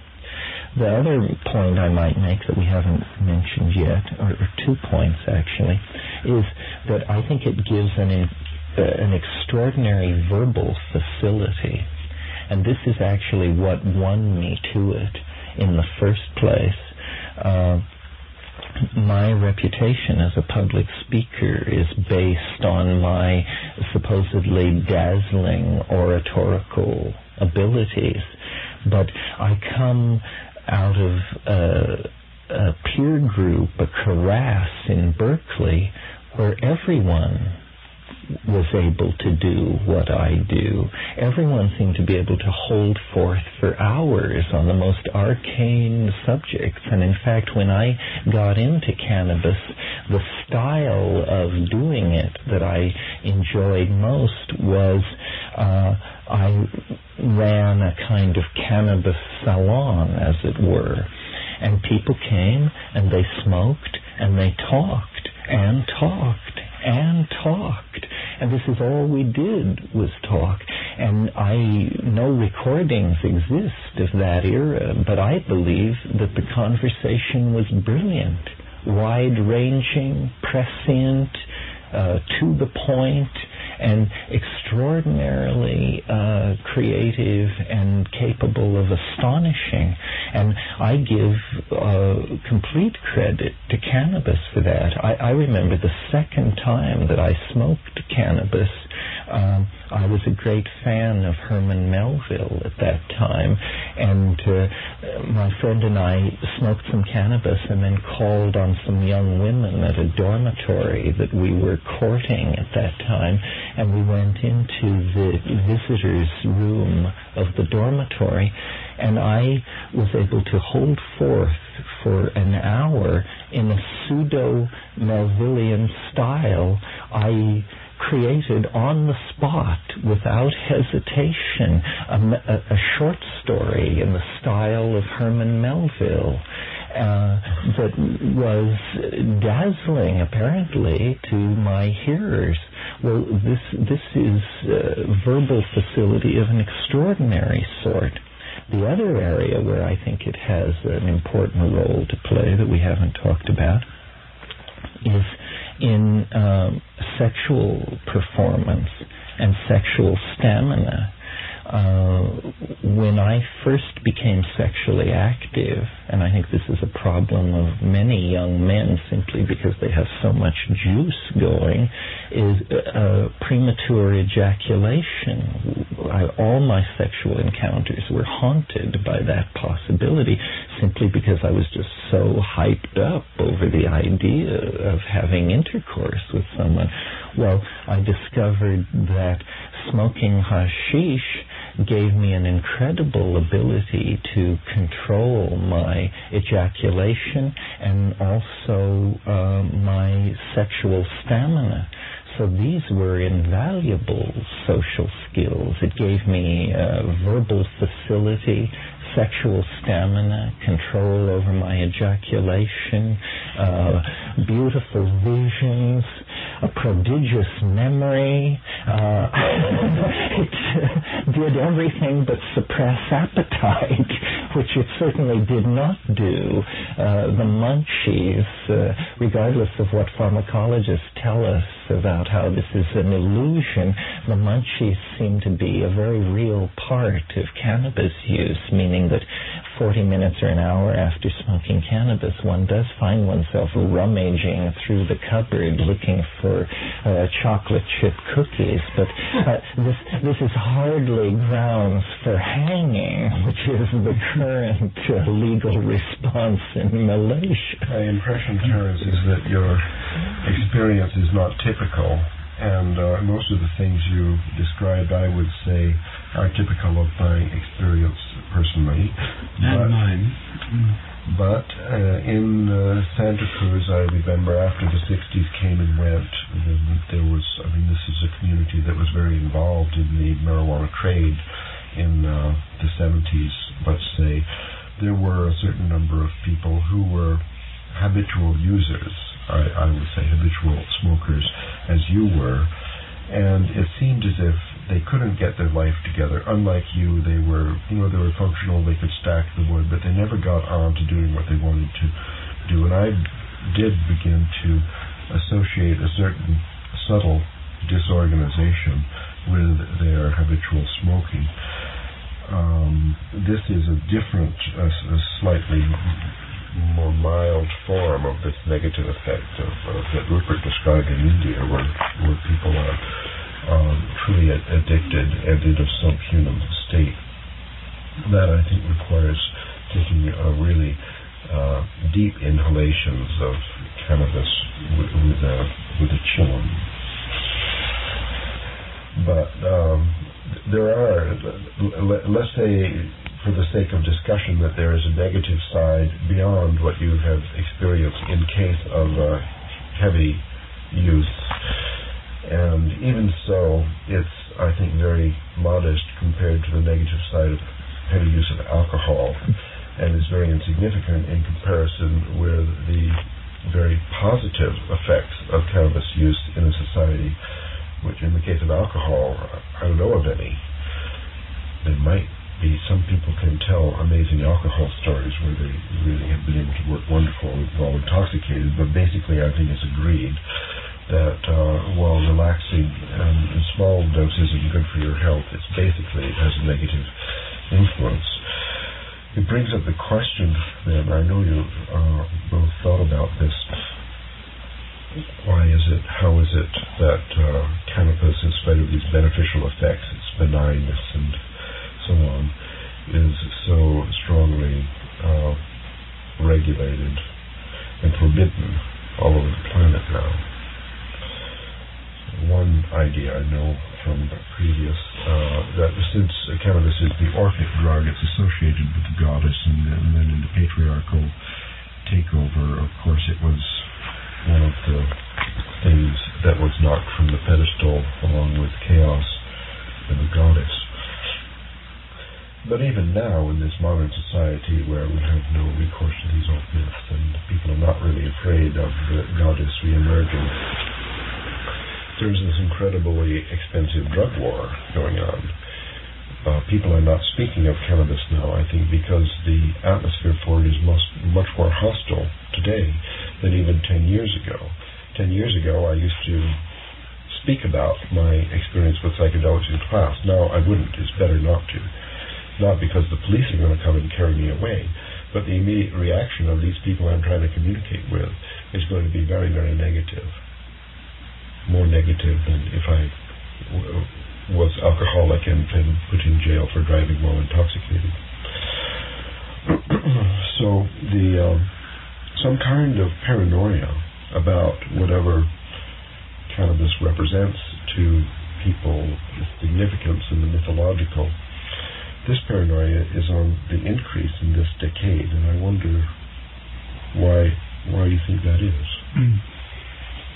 The other point I might make that we haven't mentioned yet, or 2 points actually, is that I think it gives an extraordinary verbal facility. And this is actually what won me to it in the first place. My reputation as a public speaker is based on my supposedly dazzling oratorical abilities, but I come out of a peer group, a karass in Berkeley, where everyone was able to do what I do. Everyone seemed to be able to hold forth for hours on the most arcane subjects. And in fact, when I got into cannabis, the style of doing it that I enjoyed most was I ran a kind of cannabis salon, as it were. And people came and they smoked and they talked and talked and talked. And this is all we did was talk. And no recordings exist of that era, but I believe that the conversation was brilliant, wide-ranging, prescient, to the point, and extraordinarily creative and capable of astonishing. And I give complete credit to Cannabis for that. I remember the second time that I smoked cannabis, I was a great fan of Herman Melville at that time, and my friend and I smoked some cannabis and then called on some young women at a dormitory that we were courting at that time, and we went into the visitors' room of the dormitory, and I was able to hold forth for an hour in a pseudo-Melvillian style. I created on the spot, without hesitation, a short story in the style of Herman Melville that was dazzling, apparently, to my hearers. Well, this is verbal facility of an extraordinary sort. The other area where I think it has an important role to play that we haven't talked about is in sexual performance and sexual stamina. When I first became sexually active, and I think this is a problem of many young men simply because they have so much juice going, is premature ejaculation. All my sexual encounters were haunted by that possibility simply because I was just so hyped up over the idea of having intercourse with someone. Well, I discovered that smoking hashish gave me an incredible ability to control my ejaculation and also my sexual stamina. So these were invaluable social skills. It gave me verbal facility, sexual stamina, control over my ejaculation, beautiful visions, a prodigious memory. It did everything but suppress appetite, which it certainly did not do. The munchies, regardless of what pharmacologists tell us about how this is an illusion, the munchies seem to be a very real part of cannabis use, meaning that 40 minutes or an hour after smoking cannabis, one does find oneself rummaging through the cupboard looking for chocolate chip cookies. But this is hardly grounds for hanging, which is the current legal response in Malaysia? My impression, Terence, is that your experience is not typical, and most of the things you described, I would say, are typical of my experience personally. And mine. But in Santa Cruz, I remember after the 60s came and went, there was, this is a community that was very involved in the marijuana trade in the 70s, let's say. There were a certain number of people who were habitual users, I would say habitual smokers, as you were, and it seemed as if they couldn't get their life together. Unlike you, they were functional, they could stack the wood, but they never got on to doing what they wanted to do. And I did begin to associate a certain subtle disorganization with their habitual smoking. This is a different, a slightly more mild form of this negative effect that Rupert described in India, where people are truly addicted and in a subhuman state. That, I think, requires taking really deep inhalations of cannabis with a chillum. But there are, let's say, for the sake of discussion, that there is a negative side beyond what you have experienced in case of heavy use. And even so, it's, I think, very modest compared to the negative side of heavy use of alcohol, and is very insignificant in comparison with the very positive effects of cannabis use in a society, which in the case of alcohol, I don't know of any. There might be, some people can tell amazing alcohol stories where they really have been able to work wonderful while intoxicated, but basically I think it's agreed that while relaxing in small doses is good for your health, it has a negative influence. It brings up the question then, I know you both thought about this, why is it, how is it that cannabis, in spite of these beneficial effects, its benignness and so on, is so strongly regulated and forbidden all over the planet now? One idea I know from previous, that since cannabis is the orphic drug, it's associated with the goddess, and then in the patriarchal takeover, of course, it was one of the things that was knocked from the pedestal along with chaos and the goddess. But even now, in this modern society where we have no recourse to these old myths and people are not really afraid of the goddess re-emerging, there's this incredibly expensive drug war going on. People are not speaking of cannabis now, I think, because the atmosphere for it is much more hostile today than even 10 years ago. 10 years ago, I used to speak about my experience with psychedelics in class. Now I wouldn't. It's better not to. Not because the police are going to come and carry me away, but the immediate reaction of these people I'm trying to communicate with is going to be very, very negative. More negative than if I was alcoholic and put in jail for driving while intoxicated. So some kind of paranoia about whatever cannabis represents to people, the significance and the mythological, this paranoia is on the increase in this decade, and I wonder why you think that is.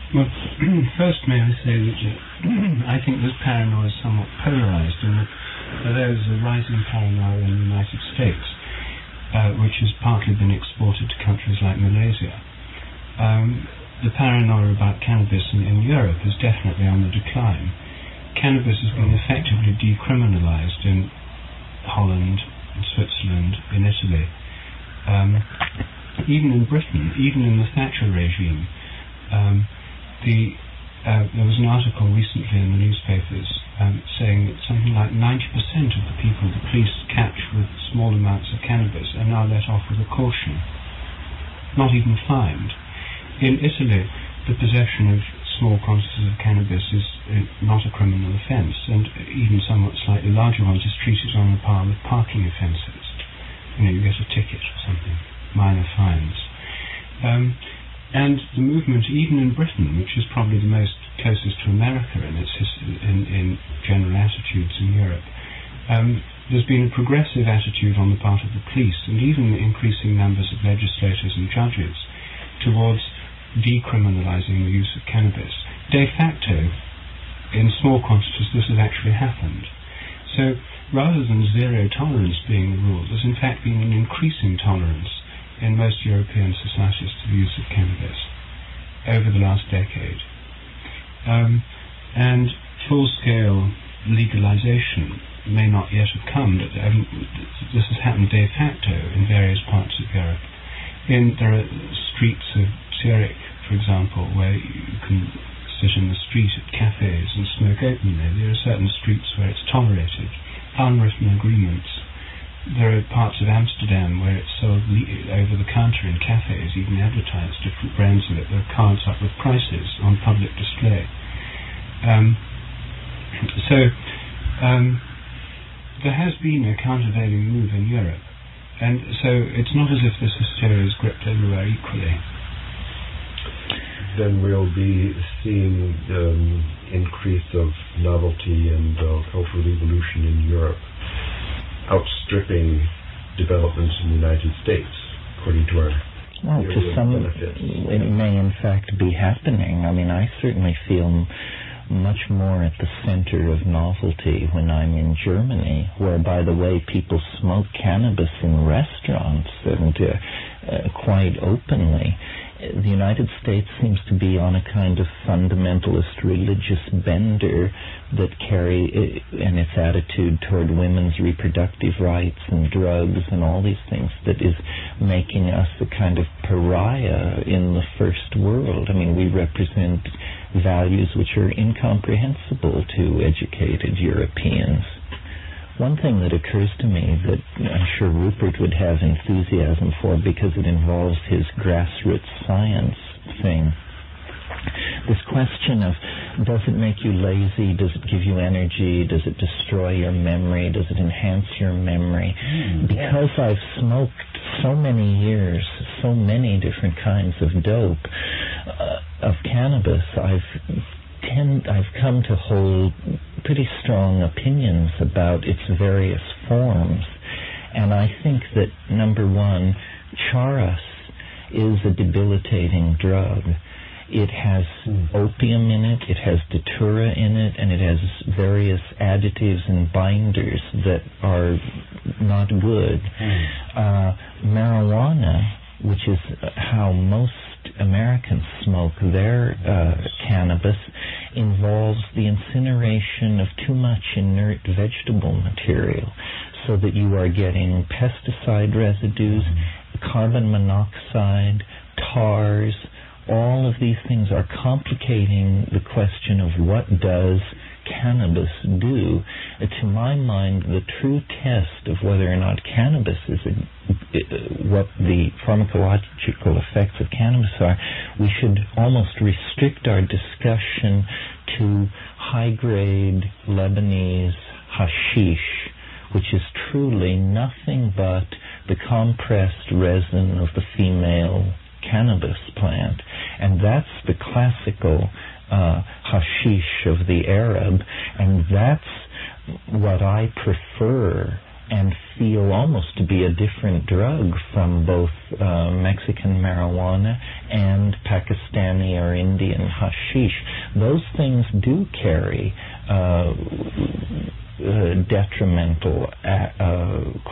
Well, first may I say that I think this paranoia is somewhat polarized, in that there is a rising paranoia in the United States, which has partly been exported to countries like Malaysia. The paranoia about cannabis in Europe is definitely on the decline. Cannabis has been effectively decriminalized in Holland, in Switzerland, in Italy. Even in Britain, even in the Thatcher regime, there was an article recently in the newspapers saying that something like 90% of the people the police catch with small amounts of cannabis are now let off with a caution, not even fined. In Italy, the possession of small quantities of cannabis is not a criminal offence, and even somewhat slightly larger ones is treated on a par with parking offences. you get a ticket or something, minor fines. And the movement, even in Britain, which is probably the most closest to America in its in general attitudes in Europe, there's been a progressive attitude on the part of the police and even increasing numbers of legislators and judges towards decriminalising the use of cannabis. De facto, in small quantities, this has actually happened. So rather than zero tolerance being the rule, there's in fact been an increasing tolerance in most European societies to the use of cannabis over the last decade. And full-scale legalization may not yet have come, but this has happened de facto in various parts of Europe. There are streets of Zurich, for example, where you can sit in the street at cafes and smoke openly. There are certain streets where it's tolerated, unwritten agreements. There are parts of Amsterdam where it's sold over the counter in cafes, even advertised, different brands of it. There are cards up with prices on public display. There has been a countervailing move in Europe, and so it's not as if this hysteria is gripped everywhere equally. Then we'll be seeing increase of novelty and cultural evolution in Europe outstripping developments in the United States, according to our to some benefits. It may in fact be happening. I mean, I certainly feel much more at the center of novelty when I'm in Germany, where, by the way, people smoke cannabis in restaurants and quite openly. The United States seems to be on a kind of fundamentalist religious bender that and its attitude toward women's reproductive rights and drugs and all these things that is making us a kind of pariah in the first world. I mean, we represent values which are incomprehensible to educated Europeans. One thing that occurs to me that I'm sure Rupert would have enthusiasm for because it involves his grassroots science thing. This question of, does it make you lazy? Does it give you energy? Does it destroy your memory? Does it enhance your memory? Because I've smoked so many years, so many different kinds of dope, of cannabis, I've come to hold pretty strong opinions about its various forms. And I think that, number one, charas is a debilitating drug. It has opium in it, it has datura in it, and it has various additives and binders that are not good. Marijuana, which is how most Americans smoke their cannabis, involves the incineration of too much inert vegetable material, so that you are getting pesticide residues, carbon monoxide, tars. All of these things are complicating the question of what does cannabis do. To my mind, the true test of whether or not cannabis is what the pharmacological effects of cannabis are, we should almost restrict our discussion to high-grade Lebanese hashish, which is truly nothing but the compressed resin of the female cannabis plant. And that's the classical hashish of the Arab, and that's what I prefer and feel almost to be a different drug from both Mexican marijuana and Pakistani or Indian hashish. Those things do carry detrimental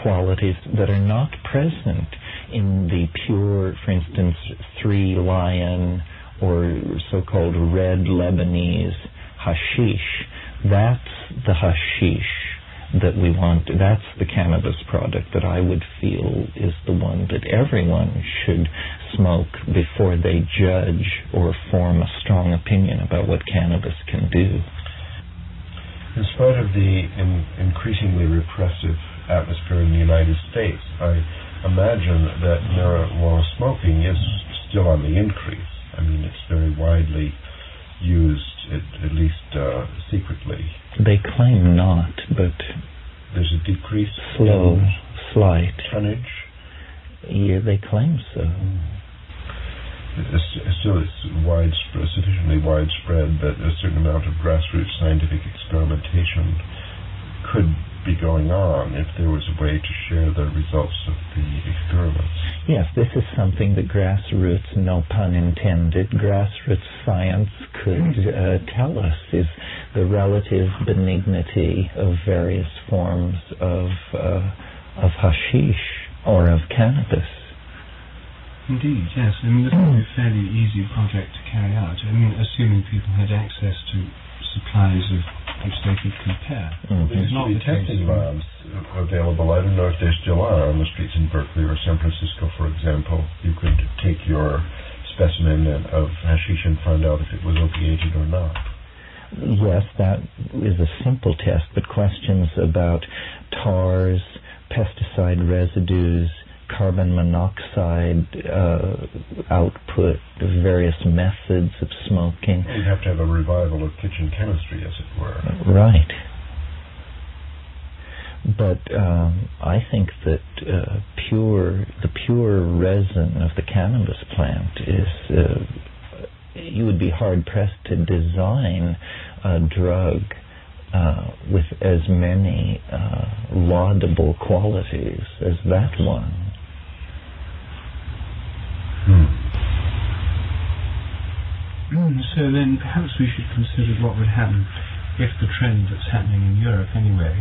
qualities that are not present in the pure, for instance, 3 Lion or so-called red Lebanese hashish. That's the hashish that we want. That's the cannabis product that I would feel is the one that everyone should smoke before they judge or form a strong opinion about what cannabis can do. In spite of the increasingly repressive atmosphere in the United States, I imagine that marijuana smoking is still on the increase. I mean, it's very widely used, at least secretly. They claim not, but there's a decrease. flight. Tonnage? Yeah, they claim so. Still, it's widespread, sufficiently widespread that a certain amount of grassroots scientific experimentation could be going on if there was a way to share the results of the experiments. Yes, this is something that grassroots, no pun intended, grassroots science could tell us, is the relative benignity of various forms of hashish or of cannabis. Indeed, yes. I mean, this would be a fairly easy project to carry out. I mean, assuming people had access to supplies of which they could compare. There's not the testing labs available. I don't know if there still are on the streets in Berkeley or San Francisco, for example. You could take your specimen of hashish and find out if it was opiated or not. Yes, that is a simple test, but questions about tars, pesticide residues, carbon monoxide output, various methods of smoking. You'd have to have a revival of kitchen chemistry, as it were. Right. But I think that the pure resin of the cannabis plant is, you would be hard-pressed to design a drug with as many laudable qualities as that one. So then perhaps we should consider what would happen if the trend that's happening in Europe anyway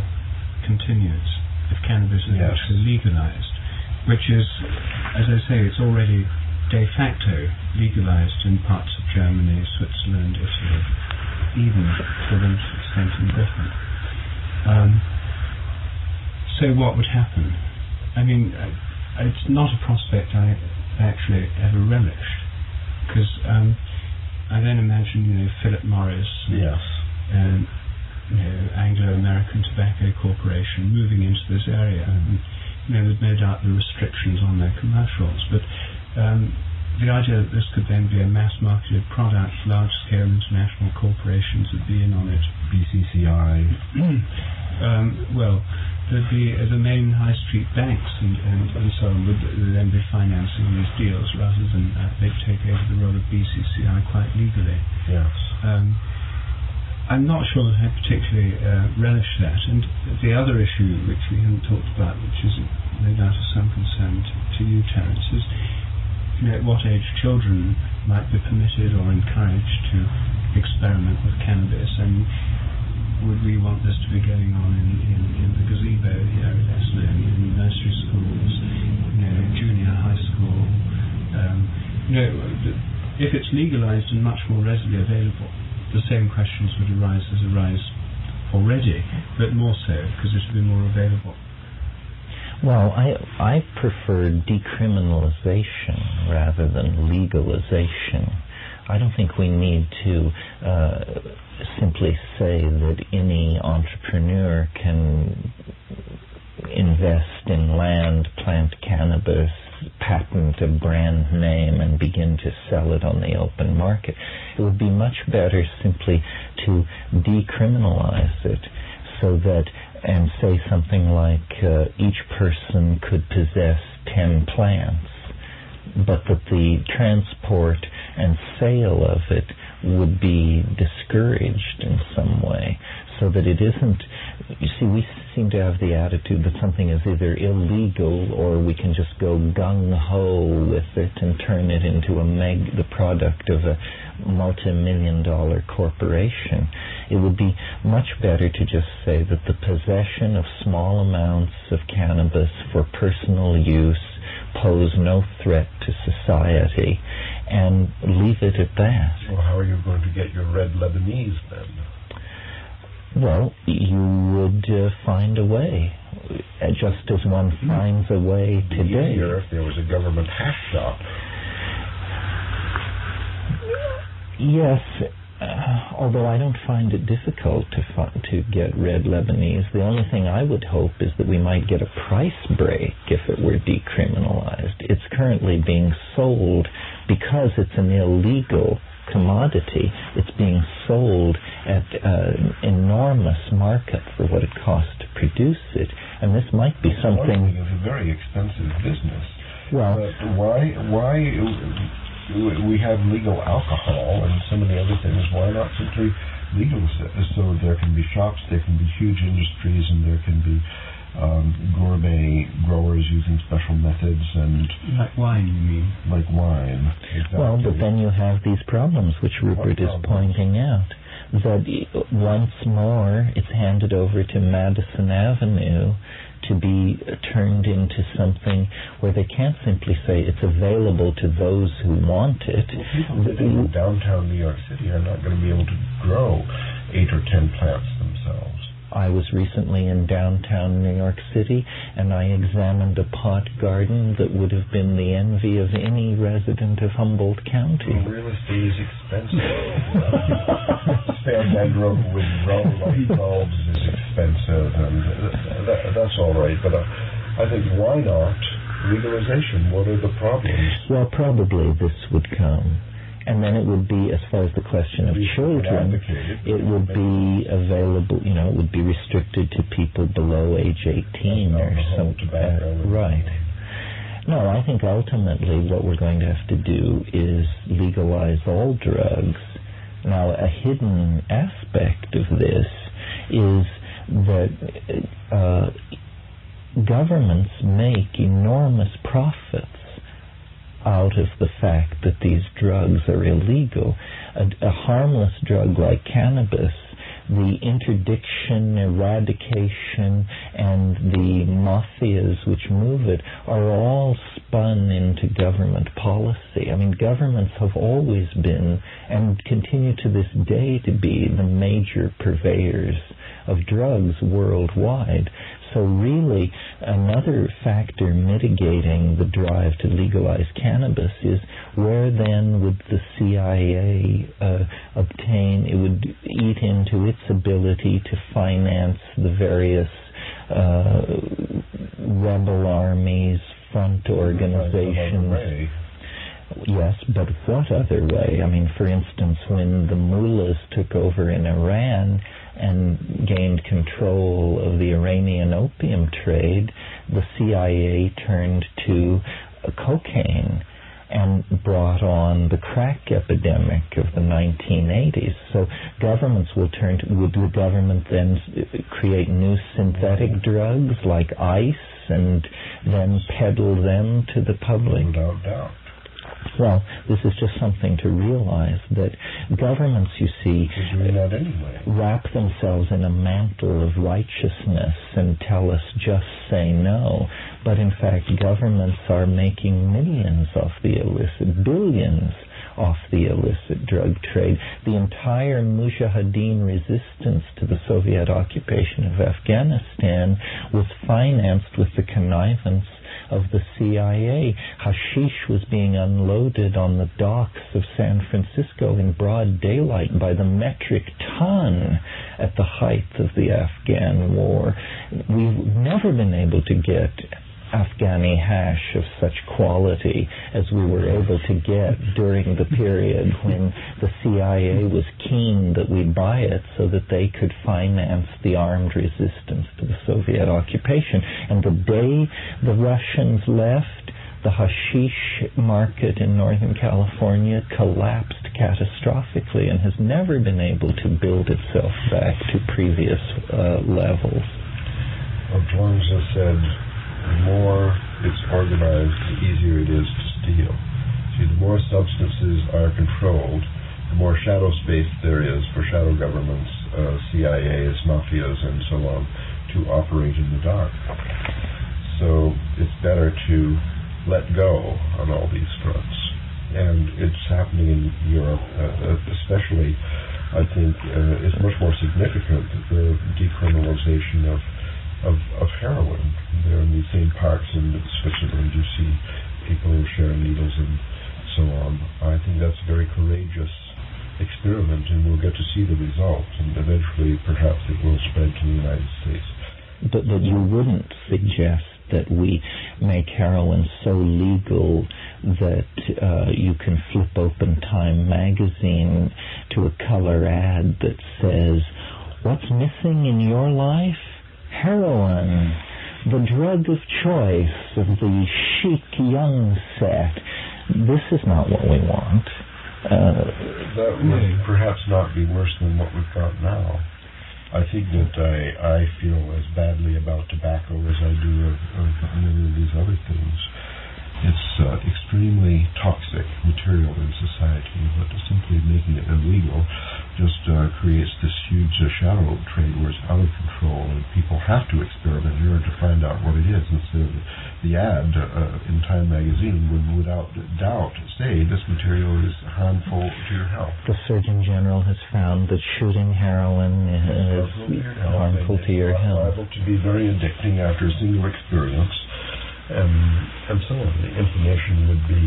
continues, if cannabis is actually legalized, which is, as I say, it's already de facto legalized in parts of Germany, Switzerland, Italy, even to an extent in Britain. So what would happen? I mean, it's not a prospect I actually ever relished, because I then imagine, Philip Morris, Anglo-American Tobacco Corporation moving into this area, and there's no doubt the restrictions on their commercials, but the idea that this could then be a mass-marketed product, large-scale international corporations would be in on it. BCCI. Well, there'd be the main high street banks and so on would then be financing these deals rather than they'd take over the role of BCCI quite legally. Yes. I'm not sure that I particularly relish that. And the other issue which we haven't talked about, which is no doubt of some concern to you, Terence, is at what age children might be permitted or encouraged to experiment with cannabis, and would we want this to be going on in the gazebo here at Esslingen, in nursery schools, junior high school? If it's legalized and much more readily available, the same questions would arise already, but more so because it would be more available. Well, I prefer decriminalization rather than legalization. I don't think we need to simply say that any entrepreneur can invest in land, plant cannabis, patent a brand name, and begin to sell it on the open market. It would be much better simply to decriminalize it so that, and say something like each person could possess 10 plants, but that the transport and sale of it would be discouraged in some way, so that it isn't. You see, we seem to have the attitude that something is either illegal or we can just go gung-ho with it and turn it into the product of a multi-million-dollar corporation. It would be much better to just say that the possession of small amounts of cannabis for personal use pose no threat to society, and leave it at that. Well, how are you going to get your red Lebanese then? Well, you would find a way, just as one finds a way today. Easier if there was a government hash shop. Yes, although I don't find it difficult to get red Lebanese. The only thing I would hope is that we might get a price break if it were decriminalized. It's currently being sold because it's an illegal commodity. It's being sold at an enormous markup for what it costs to produce it. And this might be something... It's a very expensive business. Well, why we have legal alcohol and so many other things? Why not simply legal so there can be shops, there can be huge industries, and there can be gourmet growers using special methods and... Like wine, you mean? Like wine, exactly. Well, but then you have these problems which Rupert is pointing out. That once more it's handed over to Madison Avenue to be turned into something where they can't simply say it's available to those who want it. Well, people living in downtown New York City are not going to be able to grow 8 or 10 plants themselves. I was recently in downtown New York City, and I examined a pot garden that would have been the envy of any resident of Humboldt County. Well, real estate is expensive. Spare bedroom with grow light bulbs is expensive, and that's all right. But I think, why not legalization? What are the problems? Well, probably this would come. And then it would be, as far as the question of children, it would be available, it would be restricted to people below age 18 or something. Right. No, I think ultimately what we're going to have to do is legalize all drugs. Now, a hidden aspect of this is that governments make enormous profits out of the fact that these drugs are illegal. A harmless drug like cannabis, the interdiction, eradication, and the mafias which move it are all spun into government policy. I mean, governments have always been, and continue to this day to be, the major purveyors of drugs worldwide. So really, another factor mitigating the drive to legalize cannabis is where then would the CIA obtain, it would eat into its ability to finance the various rebel armies, front organizations. Yes, but what other way? I mean, for instance, when the mullahs took over in Iran and gained control of the Iranian opium trade, the CIA turned to cocaine and brought on the crack epidemic of the 1980s. So governments will turn to, would the government then create new synthetic drugs like ice and then peddle them to the public? Without doubt. Well, this is just something to realize that governments, you see, wrap themselves in a mantle of righteousness and tell us just say no. But in fact, governments are making millions off the illicit, billions off the illicit drug trade. The entire Mujahideen resistance to the Soviet occupation of Afghanistan was financed with the connivance of the CIA. Hashish was being unloaded on the docks of San Francisco in broad daylight by the metric ton at the height of the Afghan war. We've never been able to get Afghani hash of such quality as we were able to get during the period when the CIA was keen that we buy it so that they could finance the armed resistance to the Soviet occupation. And the day the Russians left, the hashish market in Northern California collapsed catastrophically and has never been able to build itself back to previous levels. Well, Jones has said, the more it's organized, the easier it is to steal. See, the more substances are controlled, the more shadow space there is for shadow governments, CIAs, mafias, and so on, to operate in the dark. So it's better to let go on all these fronts. And it's happening in Europe, especially, I think, it's much more significant, the decriminalization of heroin. There in these same parks in Switzerland, you see people who share needles and so on. I think that's a very courageous experiment, and we'll get to see the results, and eventually perhaps it will spread to the United States. But you wouldn't suggest that we make heroin so legal that you can flip open Time magazine to a color ad that says, "What's missing in your life? heroin, the drug of choice of the chic young set. This is not what we want. That would perhaps not be worse than what we've got now. I think that I feel as badly about tobacco as I do of many of these other things. It's extremely toxic material in society, but simply making it illegal just creates this huge shadow trade where it's out of control, and people have to experiment in order to find out what it is. Instead of the ad in Time magazine would without doubt say this material is harmful to your health. The Surgeon General has found that shooting heroin is harmful to your health. Liable to be very addicting after a single experience. And so on. The information would be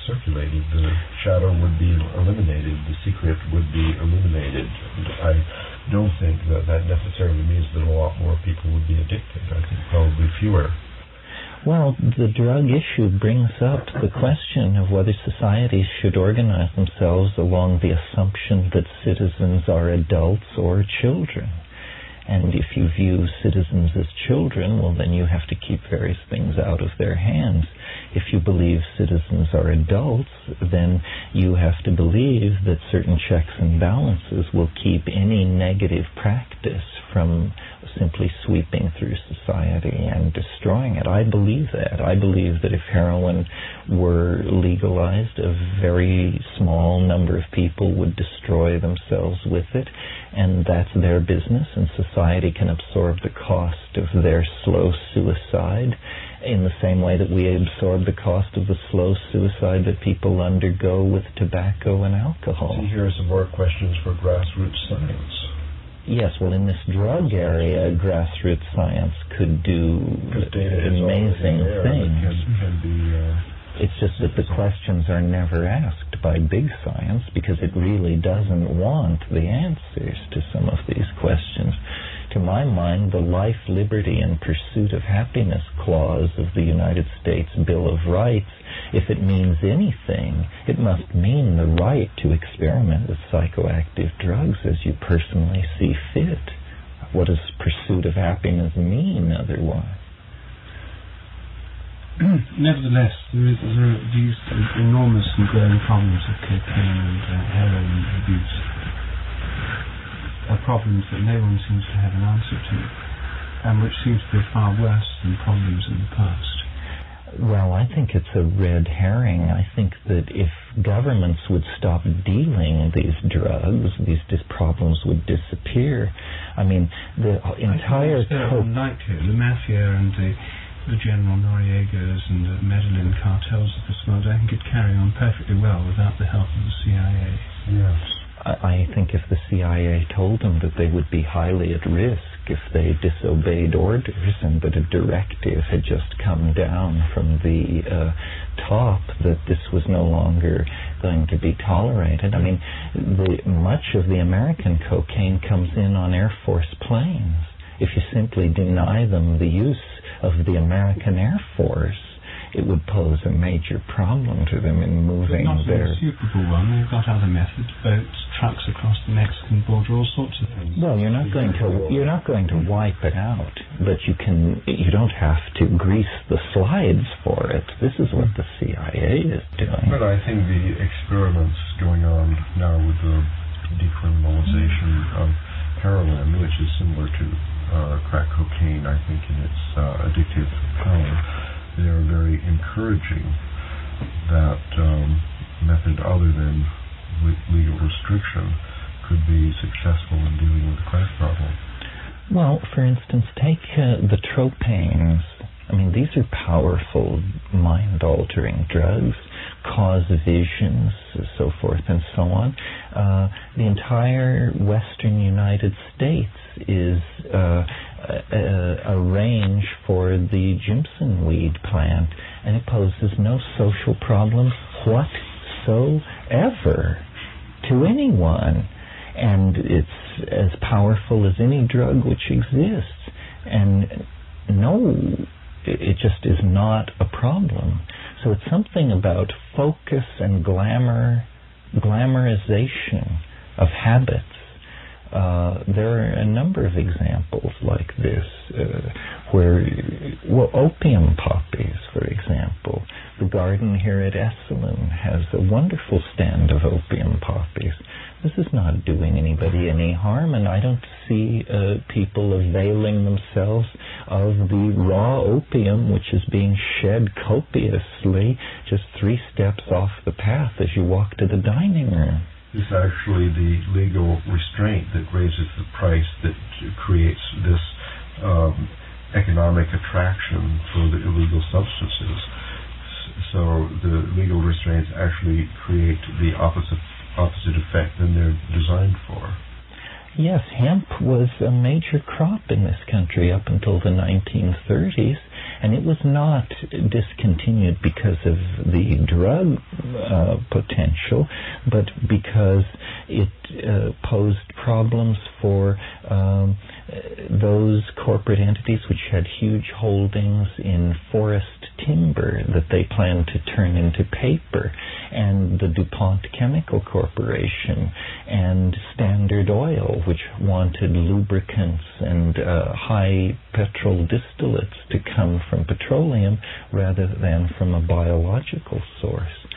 circulated, the shadow would be eliminated, the secret would be eliminated. And I don't think that necessarily means that a lot more people would be addicted. I think probably fewer. Well, the drug issue brings up the question of whether societies should organize themselves along the assumption that citizens are adults or children. And if you view citizens as children, well, then you have to keep various things out of their hands. If you believe citizens are adults, then you have to believe that certain checks and balances will keep any negative practice from simply sweeping through society and destroying it. I believe that. I believe that if heroin were legalized, a very small number of people would destroy themselves with it, and that's their business, and society can absorb the cost of their slow suicide in the same way that we absorb the cost of the slow suicide that people undergo with tobacco and alcohol. See, here are some more questions for grassroots science. Yes, well, in this drug area, grassroots science could do amazing things. It's just that the questions are never asked by big science because it really doesn't want the answers to some of these questions. To my mind, the life, liberty, and pursuit of happiness clause of the United States Bill of Rights, if it means anything, it must mean the right to experiment with psychoactive drugs as you personally see fit. What does pursuit of happiness mean otherwise? Nevertheless, there are these enormous and growing problems of cocaine and heroin abuse. Are problems that no one seems to have an answer to, and which seems to be far worse than problems in the past. Well, I think it's a red herring. I think that if governments would stop dealing these drugs, these problems would disappear. I mean, the entire... The mafia and the General Noriegas and the Medellin cartels of this world, I think could carry on perfectly well without the help of the CIA. Yes. I think if the CIA told them that they would be highly at risk if they disobeyed orders and that a directive had just come down from the top that this was no longer going to be tolerated. I mean, much of the American cocaine comes in on Air Force planes. If you simply deny them the use of the American Air Force, it would pose a major problem to them in moving their... Not a suitable one. They've got other methods, boats, trucks across the Mexican border, all sorts of things. Well, you're not going to wipe it out, but you don't have to grease the slides for it. This is what the CIA is doing. But I think the experiments going on now with the decriminalization of heroin, which is similar to crack cocaine, I think, in its addictive power, they are very encouraging that method other than legal restriction could be successful in dealing with the crack problem. Well, for instance, take the tropanes. I mean, these are powerful, mind-altering drugs, cause visions, so forth and so on. The entire western United States is a range for the Jimson weed plant, and it poses no social problem whatsoever to anyone. And it's as powerful as any drug which exists. And it just is not a problem. So it's something about focus and glamorization of habits there are a number of examples like this where, well, opium poppies, for example. The garden here at Esalen has a wonderful stand of opium poppies. This is not doing anybody any harm, and I don't see people availing themselves of the raw opium which is being shed copiously just 3 steps off the path as you walk to the dining room. It's actually the legal restraint that raises the price that creates this economic attraction for the illegal substances. So the legal restraints actually create the opposite effect than they're designed for. Yes, hemp was a major crop in this country up until the 1930s, and it was not discontinued because of the drug potential, but because it posed problems for those corporate entities which had huge holdings in forest timber that they planned to turn into paper, and the DuPont Chemical Corporation and Standard Oil, which wanted lubricants and high petrol distillates to come from petroleum rather than from a biological source.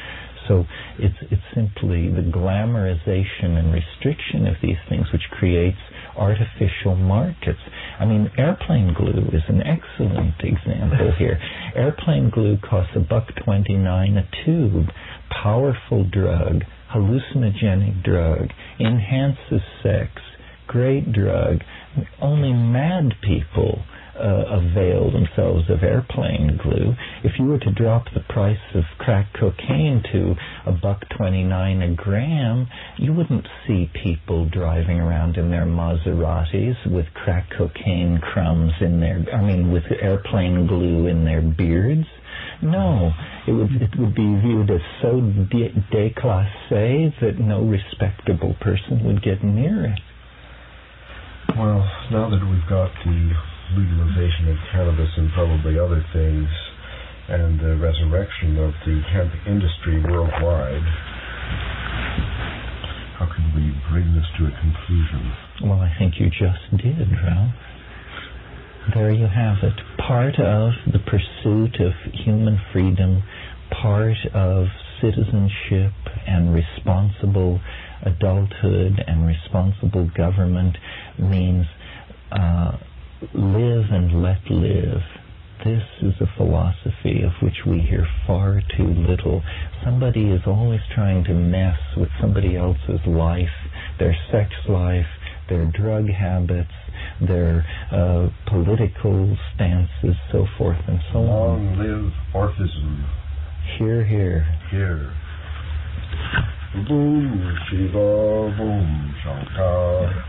So it's simply the glamorization and restriction of these things which creates artificial markets. I mean, airplane glue is an excellent example here. Airplane glue costs $1.29 a tube. Powerful drug, hallucinogenic drug, enhances sex, great drug. Only mad people avail themselves of airplane glue. If you were to drop the price of crack cocaine to $1.29 a gram, you wouldn't see people driving around in their Maseratis with crack cocaine crumbs in their, with airplane glue in their beards. No, it would be viewed as so déclassé that no respectable person would get near it. Well, now that we've got the legalization of cannabis and probably other things, and the resurrection of the hemp industry worldwide, how can we bring this to a conclusion? Well, I think you just did, Ralph. There you have it. Part of the pursuit of human freedom, part of citizenship and responsible adulthood and responsible government means live and let live. This is a philosophy of which we hear far too little. Somebody is always trying to mess with somebody else's life, their sex life, their drug habits, their political stances, so forth and so on. Long live Orphism. Hear, hear. Here. Boom, Shiva, boom, Shankar.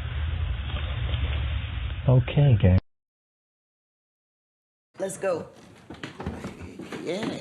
Okay, gang. Let's go. Yeah.